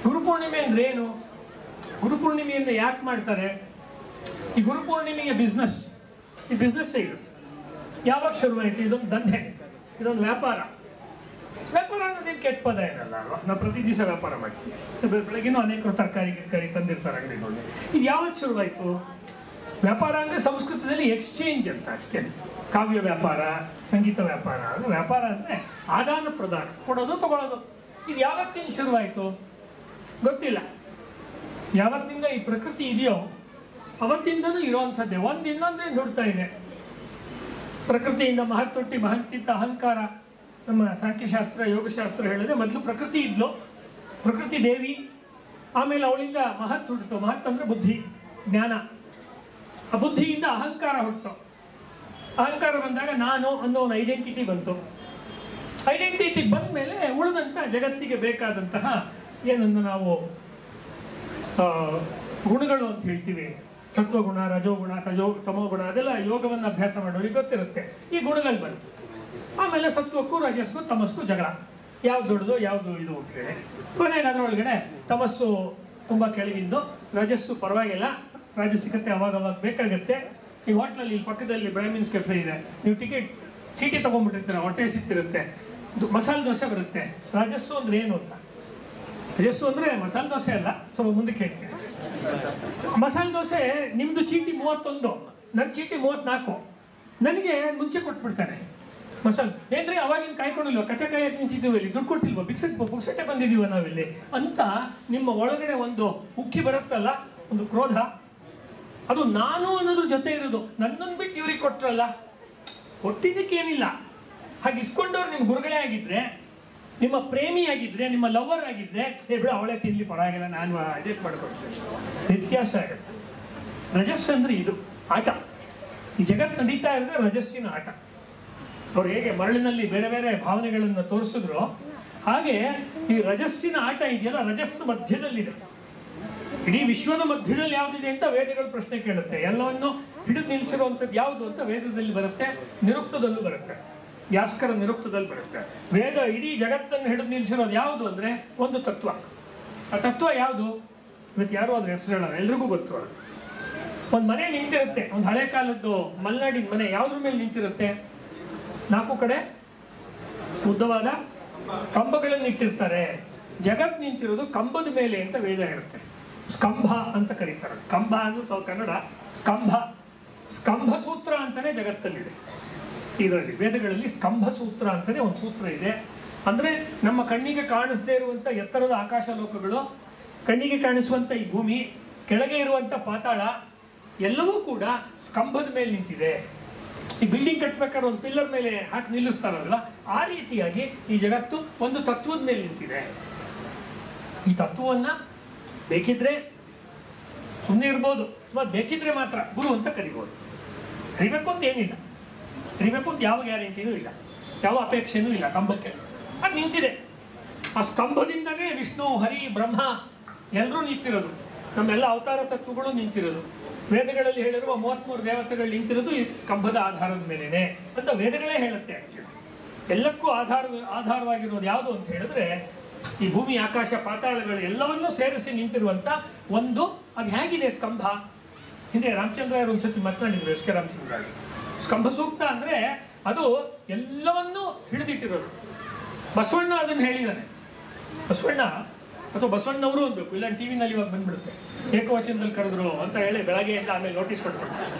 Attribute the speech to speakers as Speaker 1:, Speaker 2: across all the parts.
Speaker 1: ಗುರುಪೂರ್ಣಿಮೆ ಅಂದ್ರೆ ಏನು? ಗುರುಪೂರ್ಣಿಮೆಯಿಂದ ಯಾಕೆ ಮಾಡ್ತಾರೆ? ಈ ಗುರುಪೂರ್ಣಿಮೆಯ ಬಿಸ್ನೆಸ್, ಈ ಬಿಸ್ನೆಸ್ ಇದು ಯಾವಾಗ ಶುರುವಾಯಿತು? ಇದೊಂದು ದಂಧೆ, ಇದೊಂದು ವ್ಯಾಪಾರ. ವ್ಯಾಪಾರ ಅನ್ನೋದೇನು ಕೆಟ್ಟ ಪದ ಏನಲ್ಲ ಅಲ್ವಾ? ನಾವು ಪ್ರತಿ ದಿವಸ ವ್ಯಾಪಾರ ಮಾಡ್ತೀವಿ. ಬೆಳಗ್ಗೆನೂ ಅನೇಕರು ತರಕಾರಿ ತಂದಿರ್ತಾರೆ ಅಂಗಡಿಗಳಲ್ಲಿ. ಇದು ಯಾವಾಗ ಶುರುವಾಯಿತು? ವ್ಯಾಪಾರ ಅಂದರೆ ಸಂಸ್ಕೃತದಲ್ಲಿ ಎಕ್ಸ್ಚೇಂಜ್ ಅಂತ ಅಷ್ಟೇ. ಕಾವ್ಯ ವ್ಯಾಪಾರ, ಸಂಗೀತ ವ್ಯಾಪಾರ. ವ್ಯಾಪಾರ ಅಂದರೆ ಆದಾನ ಪ್ರದಾನ, ಕೊಡೋದು ತಗೊಳ್ಳೋದು. ಇದು ಯಾವತ್ತಿನ ಶುರುವಾಯಿತು ಗೊತ್ತಿಲ್ಲ. ಯಾವತ್ತಿಂದ ಈ ಪ್ರಕೃತಿ ಇದೆಯೋ ಅವತ್ತಿಂದನೂ ಇರೋವಂಥದ್ದೇ. ಒಂದು ಇನ್ನೊಂದೇ ನೋಡ್ತಾ ಇದೆ. ಪ್ರಕೃತಿಯಿಂದ ಮಹತ್ತೊಟ್ಟಿ ಮಹಂತಿದ್ದ ಅಹಂಕಾರ. ನಮ್ಮ ಸಾಂಖ್ಯಶಾಸ್ತ್ರ ಯೋಗಶಾಸ್ತ್ರ ಹೇಳಿದ್ರೆ ಮೊದಲು ಪ್ರಕೃತಿ ಇದ್ಲು, ಪ್ರಕೃತಿ ದೇವಿ. ಆಮೇಲೆ ಅವಳಿಂದ ಮಹತ್ ಹುಟ್ಟಿತು. ಮಹತ್ ಅಂದರೆ ಬುದ್ಧಿ, ಜ್ಞಾನ. ಆ ಬುದ್ಧಿಯಿಂದ ಅಹಂಕಾರ ಹುಟ್ಟಿತು. ಅಹಂಕಾರ ಬಂದಾಗ ನಾನು ಅನ್ನೋ ಒಂದು ಐಡೆಂಟಿಟಿ ಬಂತು. ಐಡೆಂಟಿಟಿ ಬಂದ ಮೇಲೆ ಉಳಿದಂಥ ಜಗತ್ತಿಗೆ ಬೇಕಾದಂತಹ ಏನನ್ನು ನಾವು ಗುಣಗಳು ಅಂತ ಹೇಳ್ತೀವಿ. ಸತ್ವಗುಣ, ರಜೋಗುಣ, ತಮೋಗುಣ, ಅದೆಲ್ಲ ಯೋಗವನ್ನು ಅಭ್ಯಾಸ ಮಾಡೋರಿಗೆ ಗೊತ್ತಿರುತ್ತೆ. ಈ ಗುಣಗಳು ಬಂತು. ಆಮೇಲೆ ಸತ್ವಕ್ಕೂ ರಜಸ್ಗೂ ತಮಸ್ಗೂ ಜಗಳ. ಯಾವ್ದು ದೊಡ್ಡದು ಯಾವುದು ಇದು ಅಂತ ಹೇಳಿ ಕೊನೆಗೆ ಅದರೊಳಗಡೆ ತಮಸ್ಸು ತುಂಬ ಕೆಳಗಿದ್ದು, ರಜಸ್ಸು ಪರವಾಗಿಲ್ಲ, ರಾಜಸಿಕತೆ ಅವಾಗವಾಗ ಬೇಕಾಗತ್ತೆ. ಈ ಹೋಟ್ಲಲ್ಲಿ ಇಲ್ಲಿ ಪಕ್ಕದಲ್ಲಿ ಬ್ರಾಹ್ಮಿನ್ಸ್ ಕೆಫೆ ಇದೆ. ನೀವು ಚೀಟಿ ತೊಗೊಂಡ್ಬಿಟ್ಟಿರ್ತೀರ, ಹೊಟ್ಟೆ ಸಿಕ್ತಿರುತ್ತೆ. ಮಸಾಲೆ ದೋಸೆ ಬರುತ್ತೆ. ರಾಜಸ್ಸು ಅಂದ್ರೆ ಏನು ಅಂತ? ರಾಜಸ್ಸು ಅಂದರೆ ಮಸಾಲೆ ದೋಸೆ ಅಲ್ಲ, ಸ್ವಲ್ಪ ಮುಂದಕ್ಕೆ ಹೇಳ್ತೀನಿ. ಮಸಾಲೆ ದೋಸೆ ನಿಮ್ಮದು ಚೀಟಿ 31, ನನ್ನ ಚೀಟಿ 34. ನನಗೆ ಮುಂಚೆ ಕೊಟ್ಬಿಡ್ತಾನೆ ಮಸಾಲೆ. ಏನ್ರಿ ಅವಾಗಿನ ಕಾಯ್ಕೊಂಡಿಲ್ವ? ಕತೆ ಕಾಯಕ್ಕೆ ನಿಂತಿದ್ದೀವಿ, ಇಲ್ಲಿ ದುಡ್ಡು ಕೊಟ್ಟಿಲ್ವ? ಪುಕ್ಸಟ್ಟೆ ಬಂದಿದ್ದೀವ ನಾವಿಲ್ಲಿ ಅಂತ ನಿಮ್ಮ ಒಳಗಡೆ ಒಂದು ಉಕ್ಕಿ ಬರುತ್ತಲ್ಲ, ಒಂದು ಕ್ರೋಧ. ಅದು ನಾನು ಅನ್ನೋದ್ರ ಜೊತೆ ಇರೋದು. ನನ್ನನ್ನು ಬಿಟ್ಟು ಇವ್ರಿಗೆ ಕೊಟ್ರಲ್ಲ, ಕೊಟ್ಟಿದ್ದಕ್ಕೇನಿಲ್ಲ. ಹಾಗೆ ಇಸ್ಕೊಂಡವ್ರು ನಿಮ್ಮ ಗುರುಗಳೇ ಆಗಿದ್ರೆ, ನಿಮ್ಮ ಪ್ರೇಮಿ ಆಗಿದ್ರೆ, ನಿಮ್ಮ ಲವರ್ ಆಗಿದ್ರೆ, ಬಿಡು ಅವಳೇ ತಿನ್ಲಿ ಪರವಾಗಿಲ್ಲ, ನಾನು ಅಡ್ಜಸ್ಟ್ ಮಾಡ್ಕೊಡ್ತೇನೆ. ವ್ಯತ್ಯಾಸ ಆಗುತ್ತೆ. ರಜಸ್ ಅಂದ್ರೆ ಇದು ಆಟ. ಈ ಜಗತ್ತು ನಡೀತಾ ಇದ್ರೆ ರಜಸ್ಸಿನ ಆಟ. ಅವ್ರು ಹೇಗೆ ಮರಳಿನಲ್ಲಿ ಬೇರೆ ಬೇರೆ ಭಾವನೆಗಳನ್ನು ತೋರಿಸಿದ್ರು, ಹಾಗೆ ಈ ರಜಸ್ಸಿನ ಆಟ ಇದೆಯಲ್ಲ, ರಜಸ್ಸು ಮಧ್ಯದಲ್ಲಿದೆ. ಇಡೀ ವಿಶ್ವದ ಮಧ್ಯದಲ್ಲಿ ಯಾವುದಿದೆ ಅಂತ ವೇದಗಳು ಪ್ರಶ್ನೆ ಕೇಳುತ್ತೆ. ಎಲ್ಲವನ್ನು ಹಿಡಿದು ನಿಲ್ಲಿಸಿರುವಂಥದ್ದು ಯಾವುದು ಅಂತ ವೇದದಲ್ಲಿ ಬರುತ್ತೆ, ನಿರುಕ್ತದಲ್ಲೂ ಬರುತ್ತೆ. ಯಾಸ್ಕರ ನಿರುಕ್ತದಲ್ಲಿ ಬರುತ್ತೆ. ವೇದ ಇಡೀ ಜಗತ್ತನ್ನು ಹಿಡಿದು ನಿಲ್ಲಿಸಿರೋದು ಯಾವುದು ಅಂದರೆ ಒಂದು ತತ್ವ. ಆ ತತ್ವ ಯಾವುದು? ಇವತ್ತು ಯಾರು ಅದ್ರ ಹೆಸರು ಹೇಳೋಣ, ಎಲ್ರಿಗೂ ಗೊತ್ತು. ಅದು ಒಂದು ಮನೆ ನಿಂತಿರುತ್ತೆ, ಒಂದು ಹಳೆ ಕಾಲದ್ದು ಮಲೆನಾಡಿನ ಮನೆ. ಯಾವುದ್ರ ಮೇಲೆ ನಿಂತಿರುತ್ತೆ? 4 ಕಡೆ ಉದ್ದವಾದ ಕಂಬಗಳನ್ನು ಇಟ್ಟಿರ್ತಾರೆ. ಜಗತ್ ನಿಂತಿರೋದು ಕಂಬದ ಮೇಲೆ ಅಂತ ವೇದ ಹೇಳುತ್ತೆ. ಸ್ಕಂಭ ಅಂತ ಕರೀತಾರೆ. ಕಂಬ ಅಂದ್ರೆ ಕನ್ನಡ, ಸ್ಕಂಭ. ಸ್ಕಂಭ ಸೂತ್ರ ಅಂತಾನೆ ಜಗತ್ತಲ್ಲಿದೆ. ಇದರಲ್ಲಿ ವೇದಗಳಲ್ಲಿ ಸ್ಕಂಭ ಸೂತ್ರ ಅಂತಾನೆ ಒಂದು ಸೂತ್ರ ಇದೆ. ಅಂದ್ರೆ ನಮ್ಮ ಕಣ್ಣಿಗೆ ಕಾಣಿಸದೇ ಇರುವಂತ ಎತ್ತರದ ಆಕಾಶ ಲೋಕಗಳು, ಕಣ್ಣಿಗೆ ಕಾಣಿಸುವಂತ ಈ ಭೂಮಿ, ಕೆಳಗೆ ಇರುವಂತ ಪಾತಾಳ ಎಲ್ಲವೂ ಕೂಡ ಸ್ಕಂಭದ ಮೇಲೆ ನಿಂತಿದೆ. ಈ ಬಿಲ್ಡಿಂಗ್ ಕಟ್ಟಬೇಕಾದ್ರೆ ಒಂದು ಪಿಲ್ಲರ್ ಮೇಲೆ ಹಾಕಿ ನಿಲ್ಲಿಸ್ತಾರಲ್ಲ, ಆ ರೀತಿಯಾಗಿ ಈ ಜಗತ್ತು ಒಂದು ತತ್ವದ ಮೇಲೆ ನಿಂತಿದೆ. ಈ ತತ್ವವನ್ನ ಬೇಕಿದ್ರೆ ಸುಮ್ಮನೆ ಇರ್ಬೋದು, ಸುಮಾರು ಬೇಕಿದ್ರೆ ಮಾತ್ರ ಗುರು ಅಂತ ಕರಿಬೋದು. ಕರಿಬೇಕು ಅಂತ ಏನಿಲ್ಲ, ಕರಿಬೇಕು ಅಂತ ಯಾವ ಗ್ಯಾರಂಟಿನೂ ಇಲ್ಲ, ಯಾವ ಅಪೇಕ್ಷೆನೂ ಇಲ್ಲ. ಕಂಬಕ್ಕೆ ಅದು ನಿಂತಿದೆ. ಆ ಸ್ತಂಭದಿಂದನೇ ವಿಷ್ಣು, ಹರಿ, ಬ್ರಹ್ಮ ಎಲ್ಲರೂ ನಿಂತಿರೋದು. ನಮ್ಮೆಲ್ಲ ಅವತಾರ ತತ್ವಗಳು ನಿಂತಿರೋದು. ವೇದಗಳಲ್ಲಿ ಹೇಳಿರುವ 33 ದೇವತೆಗಳು ನಿಂತಿರೋದು ಈ ಸ್ತಂಭದ ಆಧಾರದ ಮೇಲೇನೆ ಅಂತ ವೇದಗಳೇ ಹೇಳುತ್ತೆ. ಆಕ್ಚುಲಿ ಎಲ್ಲಕ್ಕೂ ಆಧಾರವಾಗಿರೋದು ಯಾವುದು ಅಂತ ಹೇಳಿದ್ರೆ ಈ ಭೂಮಿ, ಆಕಾಶ, ಪಾತಾಳಗಳು ಎಲ್ಲವನ್ನೂ ಸೇರಿಸಿ ನಿಂತಿರುವಂತ ಒಂದು, ಅದು ಹೇಗಿದೆ ಸ್ತಂಭ? ಹಿಂದೆ ರಾಮಚಂದ್ರಾಯರು ಒಂದ್ಸತಿ ಮಾತನಾಡಿದ್ರು, ಎಸ್ ಕೆ ರಾಮಚಂದ್ರಾಯರು. ಸ್ತಂಭ ಸೂಕ್ತ ಅಂದ್ರೆ ಅದು ಎಲ್ಲವನ್ನೂ ಹಿಡಿದಿಟ್ಟಿರೋದು. ಬಸವಣ್ಣ ಅದನ್ನು ಹೇಳಿದ್ದಾನೆ. ಬಸವಣ್ಣ ಅಥವಾ ಬಸವಣ್ಣವರು ಅನ್ಬೇಕು, ಇಲ್ಲ ಟಿವಿನಲ್ಲಿ ಇವಾಗ ಬಂದ್ಬಿಡುತ್ತೆ, ಏಕವಚನದಲ್ಲಿ ಕರೆದ್ರು ಅಂತ ಹೇಳಿ ಬೆಳಗ್ಗೆಯಿಂದ ಆಮೇಲೆ ನೋಟಿಸ್ ಕೊಟ್ಬಿಡ್ತಾರೆ.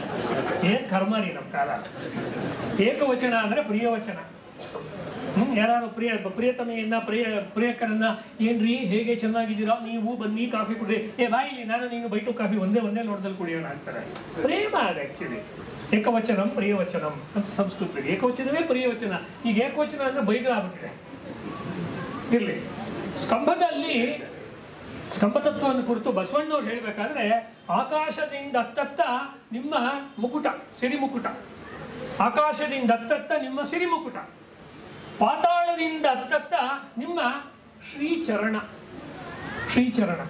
Speaker 1: ಏನ್ ಕರ್ಮ ರೀ ನಮ್ಮ ಕಾಲ. ಏಕವಚನ ಅಂದ್ರೆ ಪ್ರಿಯವಚನ. ಯಾರು ಪ್ರಿಯತಮೆಯನ್ನ ಪ್ರಿಯಕರನ್ನ ಏನ್ರಿ ಹೇಗೆ ಚೆನ್ನಾಗಿದ್ದೀರಾ, ನೀವು ಬನ್ನಿ ಕಾಫಿ ಕುಡ್ರಿ, ಬಾಯಿಲಿ ನಾನು ನೀನು ಬೈಟು ಕಾಫಿ ಒಂದೇ ನೋಟದಲ್ಲಿ ಕುಡಿಯೋಣ ಅಂತಾರೆ. ಪ್ರೇಮ ಅದು ಆಕ್ಚುಲಿ. ಏಕವಚನಂ ಪ್ರಿಯವಚನಂ ಅಂತ ಸಂಸ್ಕೃತದಲ್ಲಿ. ಏಕವಚನವೇ ಪ್ರಿಯವಚನ. ಈಗ ಏಕವಚನ ಅಂದ್ರೆ ಬೈಗಳಾಗ್ಬಿಟ್ಟಿದೆ. ಇರ್ಲಿ, ಸ್ತಂಭದಲ್ಲಿ ಸ್ತಂಭತತ್ವವನ್ನು ಕುರಿತು ಬಸವಣ್ಣವ್ರು ಹೇಳ್ಬೇಕಾದ್ರೆ, ಆಕಾಶದಿಂದ ಅತ್ತತ್ತ ನಿಮ್ಮ ಮುಕುಟ, ಸಿರಿಮುಕುಟ. ಆಕಾಶದಿಂದ ಅತ್ತತ್ತ ನಿಮ್ಮ ಸಿರಿಮುಕುಟ, ಪಾತಾಳದಿಂದ ಅತ್ತತ್ತ ನಿಮ್ಮ ಶ್ರೀಚರಣ. ಶ್ರೀಚರಣ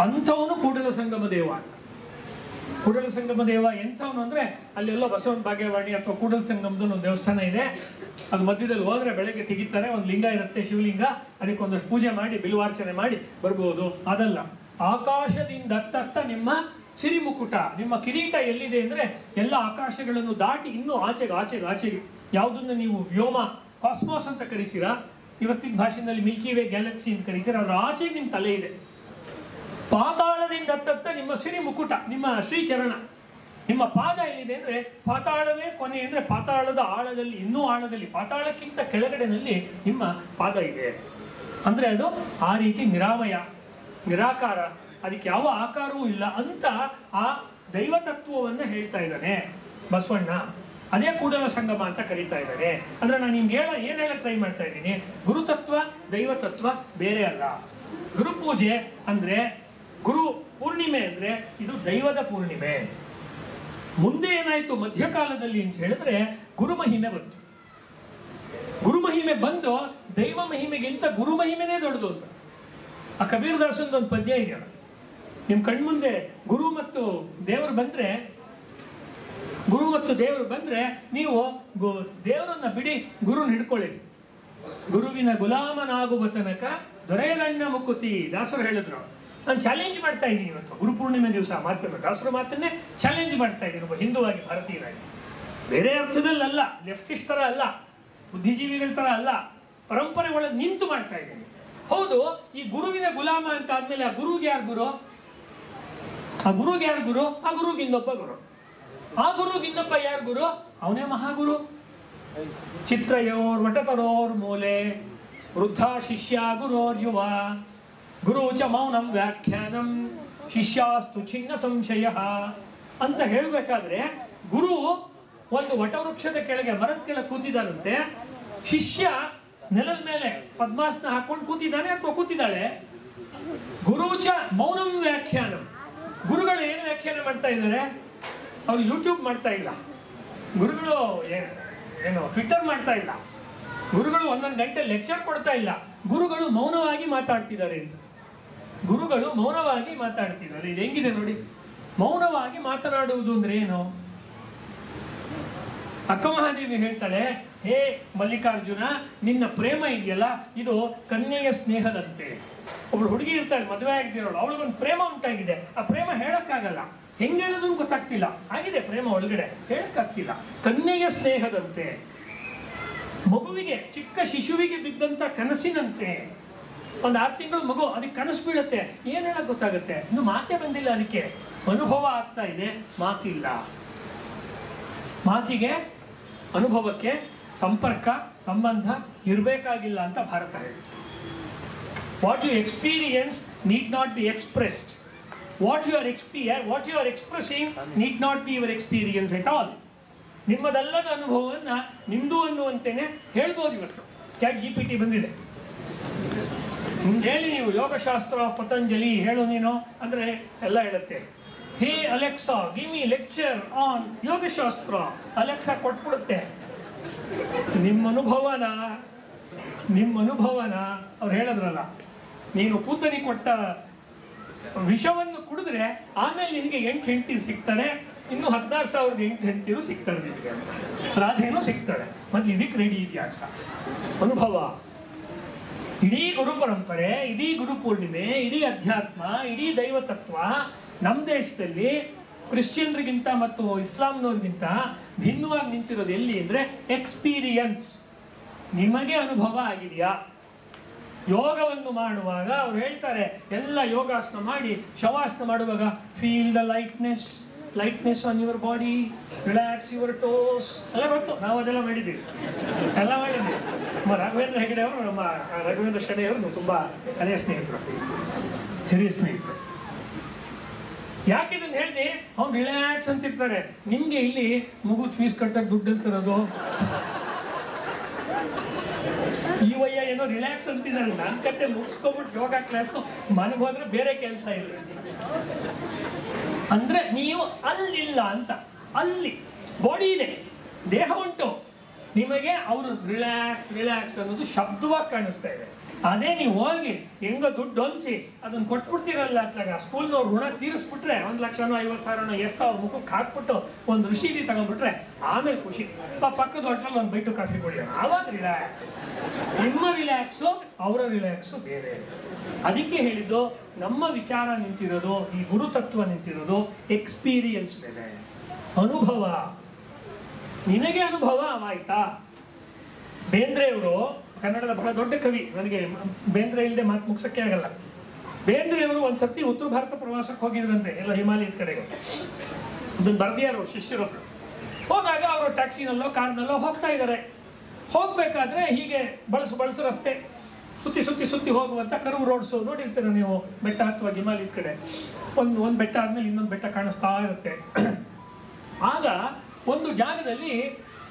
Speaker 1: ಅಂಥವನು ಕೂಡಲ ಸಂಗಮ ದೇವ ಅಂತ. ಕೂಡಲ ಸಂಗಮ ದೇವ ಎಂಥವನು ಅಂದರೆ ಅಲ್ಲೆಲ್ಲೋ ಬಸವನ ಭಾಗ್ಯವಾಣಿ ಅಥವಾ ಕೂಡಲ ಸಂಗಮದ ಒಂದು ದೇವಸ್ಥಾನ ಇದೆ. ಅದು ಮಧ್ಯದಲ್ಲಿ ಹೋದರೆ ಬೆಳಗ್ಗೆ ತೆಗಿತಾರೆ, ಒಂದು ಲಿಂಗ ಇರುತ್ತೆ, ಶಿವಲಿಂಗ, ಅದಕ್ಕೆ ಒಂದಷ್ಟು ಪೂಜೆ ಮಾಡಿ ಬಿಲ್ವಾರ್ಚನೆ ಮಾಡಿ ಬರ್ಬೋದು. ಅದಲ್ಲ, ಆಕಾಶದಿಂದ ಅತ್ತತ್ತ ನಿಮ್ಮ ಸಿರಿಮುಕುಟ, ನಿಮ್ಮ ಕಿರೀಟ ಎಲ್ಲಿದೆ ಅಂದರೆ ಎಲ್ಲ ಆಕಾಶಗಳನ್ನು ದಾಟಿ ಇನ್ನೂ ಆಚೆಗೆ ಯಾವುದನ್ನು ನೀವು ವ್ಯೋಮ ಕಾಸ್ಮಾಸ್ ಅಂತ ಕರಿತೀರಾ, ಇವತ್ತಿನ ಭಾಷೆಯಲ್ಲಿ ಮಿಲ್ಕಿ ವೇ ಗ್ಯಾಲಕ್ಸಿ ಅಂತ ಕರಿತೀರಾ, ಅದರ ಆಚೆಗೆ ನಿಮ್ಮ ತಲೆ ಇದೆ. ಪಾತಾಳದಿಂದ ಅತ್ತತ್ತ ನಿಮ್ಮ ಸಿರಿ ಮುಕುಟ, ನಿಮ್ಮ ಶ್ರೀಚರಣ. ನಿಮ್ಮ ಪಾದ ಎಲ್ಲಿದೆ ಅಂದರೆ ಪಾತಾಳವೇ ಕೊನೆ, ಅಂದರೆ ಪಾತಾಳದ ಆಳದಲ್ಲಿ, ಇನ್ನೂ ಆಳದಲ್ಲಿ, ಪಾತಾಳಕ್ಕಿಂತ ಕೆಳಗಡೆನಲ್ಲಿ ನಿಮ್ಮ ಪಾದ ಇದೆ. ಅಂದರೆ ಅದು ಆ ರೀತಿ ನಿರಾಮಯ, ನಿರಾಕಾರ, ಅದಕ್ಕೆ ಯಾವ ಆಕಾರವೂ ಇಲ್ಲ ಅಂತ ಆ ದೈವತತ್ವವನ್ನು ಹೇಳ್ತಾ ಇದ್ದಾನೆ ಬಸವಣ್ಣ. ಅದೇ ಕೂಡಲ ಸಂಗಮ ಅಂತ ಕರೀತಾ ಇದ್ದಾರೆ. ಅಂದರೆ ನಾನು ನಿಮ್ಗೆ ಏನು ಹೇಳಕ್ಕೆ ಟ್ರೈ ಮಾಡ್ತಾ ಇದ್ದೀನಿ, ಗುರುತತ್ವ ದೈವತತ್ವ ಬೇರೆ ಅಲ್ಲ. ಗುರುಪೂಜೆ ಅಂದರೆ, ಗುರು ಪೂರ್ಣಿಮೆ ಅಂದರೆ ಇದು ದೈವದ ಪೂರ್ಣಿಮೆ. ಮುಂದೆ ಏನಾಯಿತು ಮಧ್ಯಕಾಲದಲ್ಲಿ ಅಂತ ಹೇಳಿದ್ರೆ ಗುರುಮಹಿಮೆ ಬಂತು. ಗುರುಮಹಿಮೆ ಬಂದು ದೈವ ಮಹಿಮೆಗಿಂತ ಗುರುಮಹಿಮೆನೇ ದೊಡ್ಡದು ಅಂತ ಆ ಕಬೀರ್ ದಾಸಂದು ಒಂದು ಪದ್ಯ ಇದೆಯಲ್ಲ, ನಿಮ್ಮ ಕಣ್ಮುಂದೆ ಗುರು ಮತ್ತು ದೇವರು ಬಂದ್ರೆ ನೀವು ದೇವರನ್ನ ಬಿಡಿ, ಗುರುನ ಹಿಡ್ಕೊಳ್ಳಿ. ಗುರುವಿನ ಗುಲಾಮನಾಗುವ ತನಕ ದೊರೆಯದಣ್ಣ ಮುಕುತಿ, ದಾಸರು ಹೇಳಿದ್ರು. ನಾನು ಚಾಲೆಂಜ್ ಮಾಡ್ತಾ ಇದ್ದೀನಿ ಇವತ್ತು ಗುರುಪೂರ್ಣಿಮೆ ದಿವಸ ಮಾತನ್ನು, ದಾಸರ ಮಾತನ್ನೇ ಚಾಲೆಂಜ್ ಮಾಡ್ತಾ ಇದ್ದೀನಿ ಒಬ್ಬ ಹಿಂದೂವಾಗಿ, ಭಾರತೀಯರಾಗಿ. ಬೇರೆ ಅರ್ಥದಲ್ಲಲ್ಲ, ಲೆಫ್ಟಿಸ್ಟ್ ಥರ ಅಲ್ಲ, ಬುದ್ಧಿಜೀವಿಗಳ ಥರ ಅಲ್ಲ, ಪರಂಪರೆ ಒಳಗೆ ನಿಂತು ಮಾಡ್ತಾ ಇದ್ದೀನಿ. ಹೌದು, ಈ ಗುರುವಿನ ಗುಲಾಮ ಅಂತ ಆದ್ಮೇಲೆ ಆ ಗುರುಗೆ ಯಾರು ಗುರು? ಆ ಗುರುಗೆ ಇನ್ನೊಬ್ಬ ಗುರು. ಆ ಗುರುಗೆ ಇನ್ನೊಬ್ಬ ಯಾರು ಗುರು? ಅವನೇ ಮಹಾಗುರು. ಚಿತ್ರಯೋರ್ ವಟತರೋರ್ ಮೂಲೆ ವೃದ್ಧ ಶಿಷ್ಯ ಗುರೋರ್ ಯುವ ಗುರು ಚ ಮೌನಂ ವ್ಯಾಖ್ಯಾನಂ ಶಿಷ್ಯಾಸ್ತು ಚಿನ್ನ ಸಂಶಯ ಅಂತ ಹೇಳಬೇಕಾದ್ರೆ, ಗುರು ಒಂದು ವಟವೃಕ್ಷದ ಕೆಳಗೆ, ಮರದ ಕೆಳಗೆ ಕೂತಿದ್ದಾನಂತೆ, ಶಿಷ್ಯ ನೆಲದ ಮೇಲೆ ಪದ್ಮಾಸನ ಹಾಕೊಂಡು ಕೂತಿದ್ದಾನೆ ಅಥವಾ ಕೂತಿದ್ದಾಳೆ. ಗುರು ಚ ಮೌನಂ ವ್ಯಾಖ್ಯಾನಂ, ಗುರುಗಳು ಏನು ವ್ಯಾಖ್ಯಾನ ಮಾಡ್ತಾ ಇದ್ದಾರೆ? ಅವ್ರು ಯೂಟ್ಯೂಬ್ ಮಾಡ್ತಾ ಇಲ್ಲ, ಗುರುಗಳು ಏನು ಟ್ವಿಟ್ಟರ್ ಮಾಡ್ತಾ ಇಲ್ಲ, ಗುರುಗಳು ಒಂದೊಂದು ಗಂಟೆ ಲೆಕ್ಚರ್ ಕೊಡ್ತಾ ಇಲ್ಲ, ಗುರುಗಳು ಮೌನವಾಗಿ ಮಾತಾಡ್ತಿದ್ದಾರೆ ಅಂತ. ಗುರುಗಳು ಮೌನವಾಗಿ ಮಾತಾಡ್ತಿದ್ದಾರೆ. ಇದು ಹೆಂಗಿದೆ ನೋಡಿ, ಮೌನವಾಗಿ ಮಾತನಾಡುವುದು ಅಂದ್ರೆ ಏನು? ಅಕ್ಕ ಮಹಾದೇವಿ ಹೇಳ್ತಾಳೆ, ಹೇ ಮಲ್ಲಿಕಾರ್ಜುನ, ನಿನ್ನ ಪ್ರೇಮ ಇದೆಯಲ್ಲ ಇದು ಕನ್ಯೆಯ ಸ್ನೇಹದಂತೆ. ಒಬ್ಳು ಹುಡುಗಿ ಇರ್ತಾಳೆ, ಮದುವೆ ಆಗಿರೋಳು, ಅವಳಿಗೊಂದು ಪ್ರೇಮ ಉಂಟಾಗಿದೆ. ಆ ಪ್ರೇಮ ಹೇಳಕ್ಕಾಗಲ್ಲ, ಹೆಂಗೆ ಹೇಳೋದು ಗೊತ್ತಾಗ್ತಿಲ್ಲ, ಆಗಿದೆ ಪ್ರೇಮ ಒಳಗಡೆ, ಹೇಳಕ್ಕಾಗ್ತಿಲ್ಲ. ಕನ್ಯೆಯ ಸ್ನೇಹದಂತೆ, ಮಗುವಿಗೆ, ಚಿಕ್ಕ ಶಿಶುವಿಗೆ ಬಿದ್ದಂತ ಕನಸಿನಂತೆ. ಒಂದು 6 ತಿಂಗಳು ಮಗು, ಅದಕ್ಕೆ ಕನಸು ಬೀಳುತ್ತೆ, ಏನ್ ಹೇಳಕ್ ಗೊತ್ತಾಗುತ್ತೆ? ಇನ್ನು ಮಾತೇ ಬಂದಿಲ್ಲ, ಅದಕ್ಕೆ ಅನುಭವ ಆಗ್ತಾ ಇದೆ, ಮಾತಿಲ್ಲ. ಮಾತಿಗೆ ಅನುಭವಕ್ಕೆ ಸಂಪರ್ಕ ಸಂಬಂಧ ಇರಬೇಕಾಗಿಲ್ಲ ಅಂತ ಭಾರತ ಹೇಳ್ತು. What you experience need not be expressed, what you are expressing need not be your experience at all. ನಿಮ್ಮದಲ್ಲದ ಅನುಭವವನ್ನು ನಿಮ್ಮದು ಅನ್ನುವಂತೆಯೇ ಹೇಳ್ಬೋದು. ಇವತ್ತು ChatGPT ಬಂದಿದೆ, ಹೇಳಿ ನೀವು ಯೋಗಶಾಸ್ತ್ರ ಪತಂಜಲಿ ಹೇಳು ನೀನು ಅಂದರೆ ಎಲ್ಲ ಹೇಳುತ್ತೆ. Hey Alexa give me lecture on yogashastra, Alexa ಕೊಟ್ಬಿಡುತ್ತೆ. ನಿಮ್ಮ ಅನುಭವನ ಅವ್ರು ಹೇಳಿದ್ರಲ್ಲ, ನೀನು ಪೂತನಿ ಕೊಟ್ಟ ವಿಷವನ್ನು ಕುಡಿದ್ರೆ ಆಮೇಲೆ ನಿನಗೆ 8 ಹೆಂಡತಿರು ಸಿಗ್ತಾರೆ, ಇನ್ನು 16,008 ಹೆಂಡತಿರು ಸಿಗ್ತಾರೆ ನಿನಗೆ, ರಾಧೆನೂ ಸಿಗ್ತಾಳೆ, ಮತ್ತೆ ಇದಕ್ಕೆ ರೆಡಿ ಇದೆಯಾ ಅಂತ. ಅನುಭವ, ಇಡೀ ಗುರು ಪರಂಪರೆ, ಇಡೀ ಗುರು ಪೂರ್ಣಿಮೆ, ಇಡೀ ಅಧ್ಯಾತ್ಮ, ಇಡೀ ದೈವತತ್ವ ನಮ್ಮ ದೇಶದಲ್ಲಿ ಕ್ರಿಶ್ಚಿಯನ್ರಿಗಿಂತ ಮತ್ತು ಇಸ್ಲಾಂನವ್ರಿಗಿಂತ ಭಿನ್ನವಾಗಿ ನಿಂತಿರೋದು ಎಲ್ಲಿ ಅಂದರೆ ಎಕ್ಸ್ಪೀರಿಯನ್ಸ್. ನಿಮಗೆ ಅನುಭವ ಆಗಿದೆಯಾ? ಯೋಗವನ್ನು ಮಾಡುವಾಗ ಅವ್ರು ಹೇಳ್ತಾರೆ, ಎಲ್ಲ ಯೋಗಾಸನ ಮಾಡಿ ಶವಾಸನ ಮಾಡುವಾಗ feel the lightness on your body, relax your toes ಎಲ್ಲ ಗೊತ್ತು, ನಾವು ಅದೆಲ್ಲ ಮಾಡಿದ್ದೀವಿ. ರಾಘವೇಂದ್ರ ಹೆಗಡೆ ಅವರು, ನಮ್ಮ ರಾಘವೇಂದ್ರ ಶೆಣೆ ಅವರು ತುಂಬ ಹಳೆಯ ಸ್ನೇಹಿತರು, ಹಿರಿಯ ಸ್ನೇಹಿತರು. ಯಾಕೆ ಇದನ್ನು ಹೇಳಿದೆ? ಅವ್ನು ರಿಲ್ಯಾಕ್ಸ್ ಅಂತಿರ್ತಾರೆ. ನಿಮಗೆ ಇಲ್ಲಿ ಮುಗುದ್ ಫೀಸ್ ಕಟ್ಟಕ್ಕೆ ದುಡ್ಡು ಇರ್ತಿರೋದು, ಈ ವಯ್ಯ ಏನೋ ರಿಲ್ಯಾಕ್ಸ್ ಅಂತಿದ್ದಾರೆ. ನನ್ನ ಕತೆ ಮುಗಿಸ್ಕೊಬಿಟ್ಟು ಯೋಗ ಕ್ಲಾಸ್ಗೂ ಮನೆಗೆ ಹೋದ್ರೆ ಬೇರೆ ಕೆಲಸ ಇದೆ ಅಂದ್ರೆ ನೀವು ಅಲ್ಲಿಲ್ಲ ಅಂತ. ಅಲ್ಲಿ ಬಾಡಿ ಇದೆ, ದೇಹ ಉಂಟು, ನಿಮಗೆ ಅವರು ರಿಲ್ಯಾಕ್ಸ್ ಅನ್ನೋದು ಶಬ್ದವಾಗಿ ಕಾಣಿಸ್ತಾ ಇದೆ. ಅದೇ ನೀವು ಹೋಗಿ ಹೆಂಗೋ ದುಡ್ಡು ಹೊಲಿಸಿ ಅದನ್ನ ಕೊಟ್ಬಿಡ್ತೀರಲ್ಲ ಅತ್ಲಾಗ ಸ್ಕೂಲ್ನವ್ರು ಋಣ ತೀರಿಸ್ಬಿಟ್ರೆ 1,50,000 ಎಷ್ಟೋ ಅವ್ರ ಮುಖಕ್ಕೆ ಹಾಕ್ಬಿಟ್ಟು ಒಂದು ಋಷಿದಿ ತಗೊಂಡ್ಬಿಟ್ರೆ ಆಮೇಲೆ ಖುಷಿ. ಪಕ್ಕದ ಹೋಟ್ಲಲ್ಲಿ ಒಂದು ಬೈಟು ಕಾಫಿ ಕುಡಿಯೋಣ, ಆವಾಗ ರಿಲ್ಯಾಕ್ಸ್. ನಿಮ್ಮ ರಿಲ್ಯಾಕ್ಸು ಅವರ ರಿಲ್ಯಾಕ್ಸು ಬೇರೆ. ಅದಕ್ಕೆ ಹೇಳಿದ್ದು ನಮ್ಮ ವಿಚಾರ ನಿಂತಿರೋದು, ಈ ಗುರುತತ್ವ ನಿಂತಿರೋದು ಎಕ್ಸ್ಪೀರಿಯನ್ಸ್ ಮೇಲೆ, ಅನುಭವ. ನಿನಗೆ ಅನುಭವ ಆಯ್ತಾ? ಬೇಂದ್ರೆಯವರು ಕನ್ನಡದ ಬಹಳ ದೊಡ್ಡ ಕವಿ, ನನಗೆ ಬೇಂದ್ರೆ ಇಲ್ಲದೆ ಮಾತು ಮುಗಿಸೋಕ್ಕೆ ಆಗಲ್ಲ. ಬೇಂದ್ರೆಯವರು ಒಂದ್ಸರ್ತಿ ಉತ್ತರ ಭಾರತ ಪ್ರವಾಸಕ್ಕೆ ಹೋಗಿದ್ರಂತೆ, ಎಲ್ಲ ಹಿಮಾಲಯದ ಕಡೆಗೆ. ಅದನ್ನು ಬರ್ದಿಯಾರು ಶಿಷ್ಯರೊಬ್ರು. ಹೋದಾಗ ಅವರು ಟ್ಯಾಕ್ಸಿನಲ್ಲೋ ಕಾರ್ನಲ್ಲೋ ಹೋಗ್ತಾ ಇದ್ದಾರೆ. ಹೋಗ್ಬೇಕಾದ್ರೆ ಹೀಗೆ ಬಳಸು ರಸ್ತೆ ಸುತ್ತಿ ಹೋಗುವಂತ ಕರ್ವ್ ರೋಡ್ಸು ನೋಡಿರ್ತೀರ ನೀವು, ಬೆಟ್ಟ ಹತ್ತುವಾಗ ಹಿಮಾಲಯದ ಕಡೆ. ಒಂದು ಬೆಟ್ಟ ಆದ್ಮೇಲೆ ಇನ್ನೊಂದು ಬೆಟ್ಟ ಕಾಣಿಸ್ತಾ ಇರುತ್ತೆ. ಆಗ ಒಂದು ಜಾಗದಲ್ಲಿ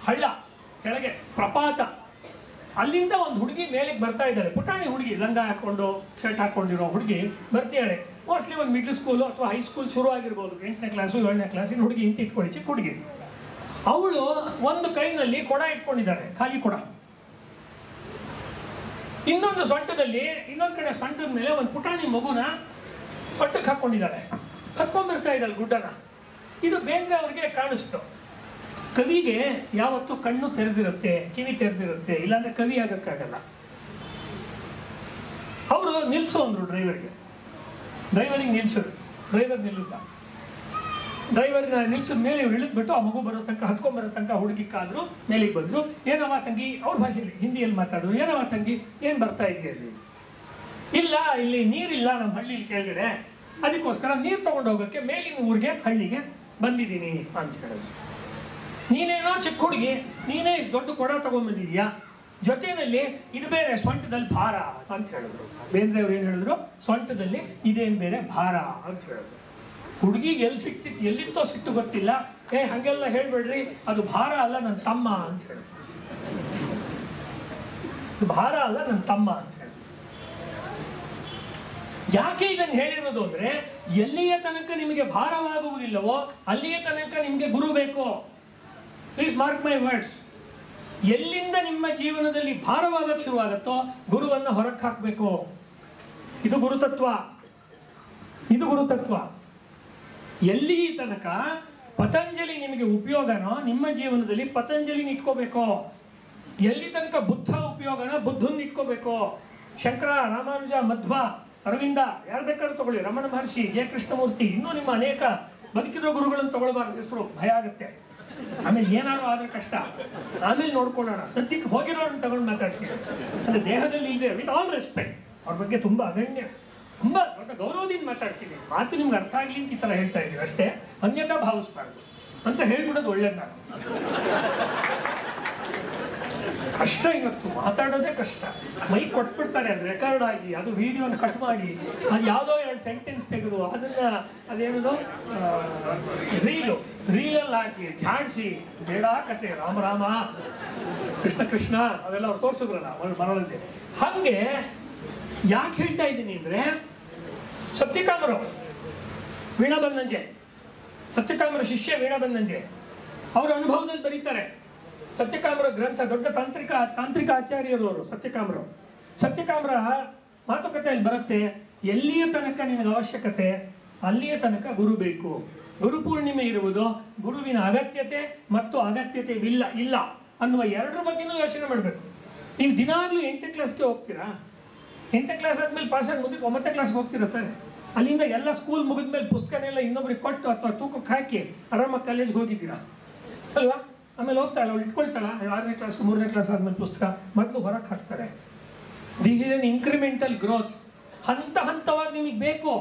Speaker 1: ಹಳ್ಳ, ಕೆಳಗೆ ಪ್ರಪಾತ. ಅಲ್ಲಿಂದ ಒಂದು ಹುಡುಗಿ ಮೇಲಿಗೆ ಬರ್ತಾ ಇದ್ದಾಳೆ, ಪುಟಾಣಿ ಹುಡುಗಿ, ಲಂಗ ಹಾಕೊಂಡು ಶರ್ಟ್ ಹಾಕೊಂಡಿರೋ ಹುಡುಗಿ ಬರ್ತಿಯಾಳೆ. ಮೋಸ್ಟ್ಲಿ ಒಂದು ಮಿಡ್ಲ್ ಸ್ಕೂಲು ಅಥವಾ ಹೈಸ್ಕೂಲ್ ಶುರು ಆಗಿರ್ಬೋದು, 8ನೇ ಕ್ಲಾಸು 7ನೇ ಕ್ಲಾಸಿನ ಹುಡುಗಿ ಇಂತ ಇಟ್ಕೊಳ್ಳಿ, ಚಿಕ್ಕ ಹುಡುಗಿ. ಅವಳು ಒಂದು ಕೈನಲ್ಲಿ ಕೊಡ ಇಟ್ಕೊಂಡಿದ್ದಾಳೆ, ಖಾಲಿ ಕೊಡ. ಇನ್ನೊಂದು ಸೊಂಟದಲ್ಲಿ, ಇನ್ನೊಂದು ಕಡೆ ಸೊಂಟದ ಮೇಲೆ ಒಂದು ಪುಟಾಣಿ ಮಗುನ ಸೊಂಟಕ್ಕೆ ಹಾಕೊಂಡಿದ್ದಾಳೆ, ಹತ್ಕೊಂಡ್ಬರ್ತಾ ಇದ್ದಾಳೆ ಗುಡ್ಡನ. ಇದು ಬೇಂದ್ರೆ ಅವ್ರಿಗೆ ಕಾಣಿಸ್ತು. ಕವಿಗೆ ಯಾವತ್ತೂ ಕಣ್ಣು ತೆರೆದಿರುತ್ತೆ, ಕಿವಿ ತೆರೆದಿರುತ್ತೆ, ಇಲ್ಲಾಂದ್ರೆ ಕವಿ ಆಗಕ್ಕಾಗಲ್ಲ. ಅವರು ನಿಲ್ಸು ಅಂದ್ರು ಡ್ರೈವರಿಗೆ ನಿಲ್ಸಿದ್ರು. ಡ್ರೈವರ್ ನಿಲ್ಲಿಸ. ಡ್ರೈವರ್ನ ನಿಲ್ಸಿದ ಮೇಲೆ ಇವ್ರು ಇಳಿದ್ಬಿಟ್ಟು ಆ ಮಗು ಬರೋ ತನಕ, ಹತ್ಕೊಂಡ್ಬರೋ ತನಕ ಹುಡುಗಿ ಕಾದ್ರು. ಮೇಲಿಗೆ ಬಂದ್ರು. ಏನವ ತಂಗಿ, ಅವ್ರ ಭಾಷೆಯಲ್ಲಿ ಹಿಂದಿಯಲ್ಲಿ ಮಾತಾಡಿದ್ರು. ಏನವ ತಂಗಿ, ಏನ್ ಬರ್ತಾ ಇದೆಯಾ ಅಲ್ಲಿ? ಇಲ್ಲ, ಇಲ್ಲಿ ನೀರಿಲ್ಲ ನಮ್ಮ ಹಳ್ಳಿಲಿ ಕೆಳಗಡೆ, ಅದಕ್ಕೋಸ್ಕರ ನೀರು ತಗೊಂಡು ಹೋಗೋಕ್ಕೆ ಮೇಲಿನ ಊರಿಗೆ ಹಳ್ಳಿಗೆ ಬಂದಿದ್ದೀನಿ ಅಂತ ಹೇಳಿದ್ರು. ನೀನೇನೋ ಚಿಕ್ಕ ಹುಡುಗಿ, ನೀನೇ ಇಷ್ಟು ದೊಡ್ಡ ಕೊಡ ತಗೊಂಡ್ಬಂದಿದ್ಯಾ, ಜೊತೆಯಲ್ಲಿ ಇದು ಬೇರೆ ಸೊಂಟದಲ್ಲಿ ಭಾರ ಅಂತ ಹೇಳಿದ್ರು. ಬೇಂದ್ರೆ ಅವ್ರು ಏನು ಹೇಳಿದ್ರು? ಸೊಂಟದಲ್ಲಿ ಇದೇನು ಬೇರೆ ಭಾರ ಅಂತ ಹೇಳಿದ್ರು. ಹುಡುಗಿಗೆ ಎಲ್ಲಿತ್ತೋ ಸಿಟ್ಟು ಗೊತ್ತಿಲ್ಲ. ಹಂಗೆಲ್ಲ ಹೇಳ್ಬೇಡ್ರಿ, ಅದು ಭಾರ ಅಲ್ಲ ನನ್ನ ತಮ್ಮ ಅಂತ ಹೇಳಿದ್ರು. ಭಾರ ಅಲ್ಲ ನನ್ನ ತಮ್ಮ ಅಂತ ಹೇಳಿದ್ರು. ಯಾಕೆ ಇದನ್ನು ಹೇಳಿರೋದು ಅಂದ್ರೆ, ಎಲ್ಲಿಯ ತನಕ ನಿಮಗೆ ಭಾರವಾಗುವುದಿಲ್ಲವೋ ಅಲ್ಲಿಯ ತನಕ ನಿಮಗೆ ಗುರು ಬೇಕು. Please mark my words. ಎಲ್ಲಿಂದ ನಿಮ್ಮ ಜೀವನದಲ್ಲಿ ಭಾರವಾಗಕ್ಕೆ ಶುರುವಾಗುತ್ತೋ ಗುರುವನ್ನು ಹೊರಕ್ಕೆ ಹಾಕಬೇಕು. ಇದು ಗುರುತತ್ವ. ಎಲ್ಲಿ ತನಕ ಪತಂಜಲಿ ನಿಮಗೆ ಉಪಯೋಗನೋ ನಿಮ್ಮ ಜೀವನದಲ್ಲಿ ಪತಂಜಲಿನ ಇಟ್ಕೋಬೇಕು. ಎಲ್ಲಿ ತನಕ ಬುದ್ಧ ಉಪಯೋಗನೋ ಬುದ್ಧನ್ ಇಟ್ಕೋಬೇಕು. ಶಂಕರ, ರಾಮಾನುಜ, ಮಧ್ವ, ಅರವಿಂದ, ಯಾರು ಬೇಕಾದ್ರೂ ತಗೊಳ್ಳಿ, ರಮಣ ಮಹರ್ಷಿ, ಜಯ ಕೃಷ್ಣಮೂರ್ತಿ, ಇನ್ನೂ ನಿಮ್ಮ ಅನೇಕ ಬದುಕಿರೋ ಗುರುಗಳನ್ನು ತಗೊಳ್ಬಾರ್ದು, ಹೆಸರು ಭಯ ಆಗುತ್ತೆ. ಆಮೇಲೆ ಏನಾದ್ರು ಆದ್ರೆ ಕಷ್ಟ, ಆಮೇಲೆ ನೋಡ್ಕೊಳ್ಳೋಣ. ಸದ್ಯಕ್ಕೆ ಹೋಗಿರೋರನ್ನ ತಗೊಂಡು ಮಾತಾಡ್ತೀವಿ. ಅಂದ್ರೆ ದೇಹದಲ್ಲಿ ಇಲ್ಲದೆ, ವಿತ್ ಆಲ್ ರೆಸ್ಪೆಕ್ಟ್, ಅವ್ರ ಬಗ್ಗೆ ತುಂಬಾ ಅಗಣ್ಯ, ತುಂಬಾ ದೊಡ್ಡ ಗೌರವದಿಂದ ಮಾತಾಡ್ತೀನಿ. ಮಾತು ನಿಮ್ಗೆ ಅರ್ಥ ಆಗ್ಲಿ ಅಂತ ಈ ತರ ಹೇಳ್ತಾ ಇದೀವಿ ಅಷ್ಟೇ, ಅನ್ಯತಾ ಭಾವಿಸ್ಬಾರ್ದು ಅಂತ ಹೇಳ್ಬಿಡೋದು ಒಳ್ಳೇದು. ನಾನು ಕಷ್ಟ, ಇವತ್ತು ಮಾತಾಡೋದೇ ಕಷ್ಟ. ಮೈಕ್ ಕೊಟ್ಬಿಡ್ತಾರೆ, ಅದು ರೆಕಾರ್ಡ್ ಆಗಿ, ಅದು ವಿಡಿಯೋನ ಕಟ್ ಮಾಡಿ, ಅದು ಯಾವುದೋ 2 ಸೆಂಟೆನ್ಸ್ ತೆಗೆದು ಅದನ್ನ ಅದೇನದು ರೀಲಲ್ಲಿ ಹಾಕಿ ಝಾಡಿಸಿ, ಬೇಡ ಕತೆ, ರಾಮ ಕೃಷ್ಣ ಅವೆಲ್ಲ ಅವ್ರು ತೋರಿಸಿದ್ರಲ್ಲ ಮರಳಲ್ಲಿ. ಹಂಗೆ ಯಾಕೆ ಹೇಳ್ತಾ ಇದ್ದೀನಿ ಅಂದ್ರೆ, ಸತ್ಯಕಾಮರು ವೀಣಾಬನ್ನಂಜೆ, ಸತ್ಯಕಾಮರ ಶಿಷ್ಯ ವೀಣಾಬನ್ನಂಜೆ, ಅವರ ಅನುಭವದಲ್ಲಿ ಬರೀತಾರೆ. ಸತ್ಯಕಾಮರ ಗ್ರಂಥ, ದೊಡ್ಡ ತಾಂತ್ರಿಕ ಆಚಾರ್ಯರು ಅವರು ಸತ್ಯಕಾಮರ ಮಾತುಕತೆಯಲ್ಲಿ ಬರುತ್ತೆ, ಎಲ್ಲಿಯ ತನಕ ನಿನಗೆ ಅವಶ್ಯಕತೆ ಅಲ್ಲಿಯ ತನಕ ಗುರು ಬೇಕು. ಗುರುಪೂರ್ಣಿಮೆ ಇರುವುದು ಗುರುವಿನ ಅಗತ್ಯತೆ ಮತ್ತು ಅಗತ್ಯತೆವಿಲ್ಲ ಅನ್ನುವ ಎರಡರ ಬಗ್ಗೆನೂ ಯೋಚನೆ ಮಾಡಬೇಕು. ನೀವು ದಿನಾಗ್ಲೂ 8ನೇ ಕ್ಲಾಸ್ಗೆ ಹೋಗ್ತೀರಾ? 8ನೇ ಕ್ಲಾಸ್ ಆದ್ಮೇಲೆ ಪಾಸ್ ಆಗಿ ಮುಗಿದು 9ನೇ ಕ್ಲಾಸ್ಗೆ ಹೋಗ್ತಿರತ್ತಾನೆ. ಅಲ್ಲಿಂದ ಎಲ್ಲ ಸ್ಕೂಲ್ ಮುಗಿದ್ಮೇಲೆ ಪುಸ್ತಕನೆಲ್ಲ ಇನ್ನೊಬ್ರಿಗೆ ಕೊಟ್ಟು ಅಥವಾ ತೂಕಕ್ಕೆ ಹಾಕಿ ಆರಾಮಾಗಿ ಕಾಲೇಜ್ಗೆ ಹೋಗಿದ್ದೀರಾ ಅಲ್ವಾ? ಆಮೇಲೆ ಹೋಗ್ತಾಳೆ, ಅವಳು ಇಟ್ಕೊಳ್ತಾಳ. 6ನೇ ಕ್ಲಾಸ್ 3ನೇ ಕ್ಲಾಸ್ ಆದ್ಮೇಲೆ ಪುಸ್ತಕ ಮೊದಲು ಹೊರಗೆ ಹಾಕ್ತಾರೆ. This is N incremental growth. ಹಂತವಾಗಿ ನಿಮಗೆ ಬೇಕು.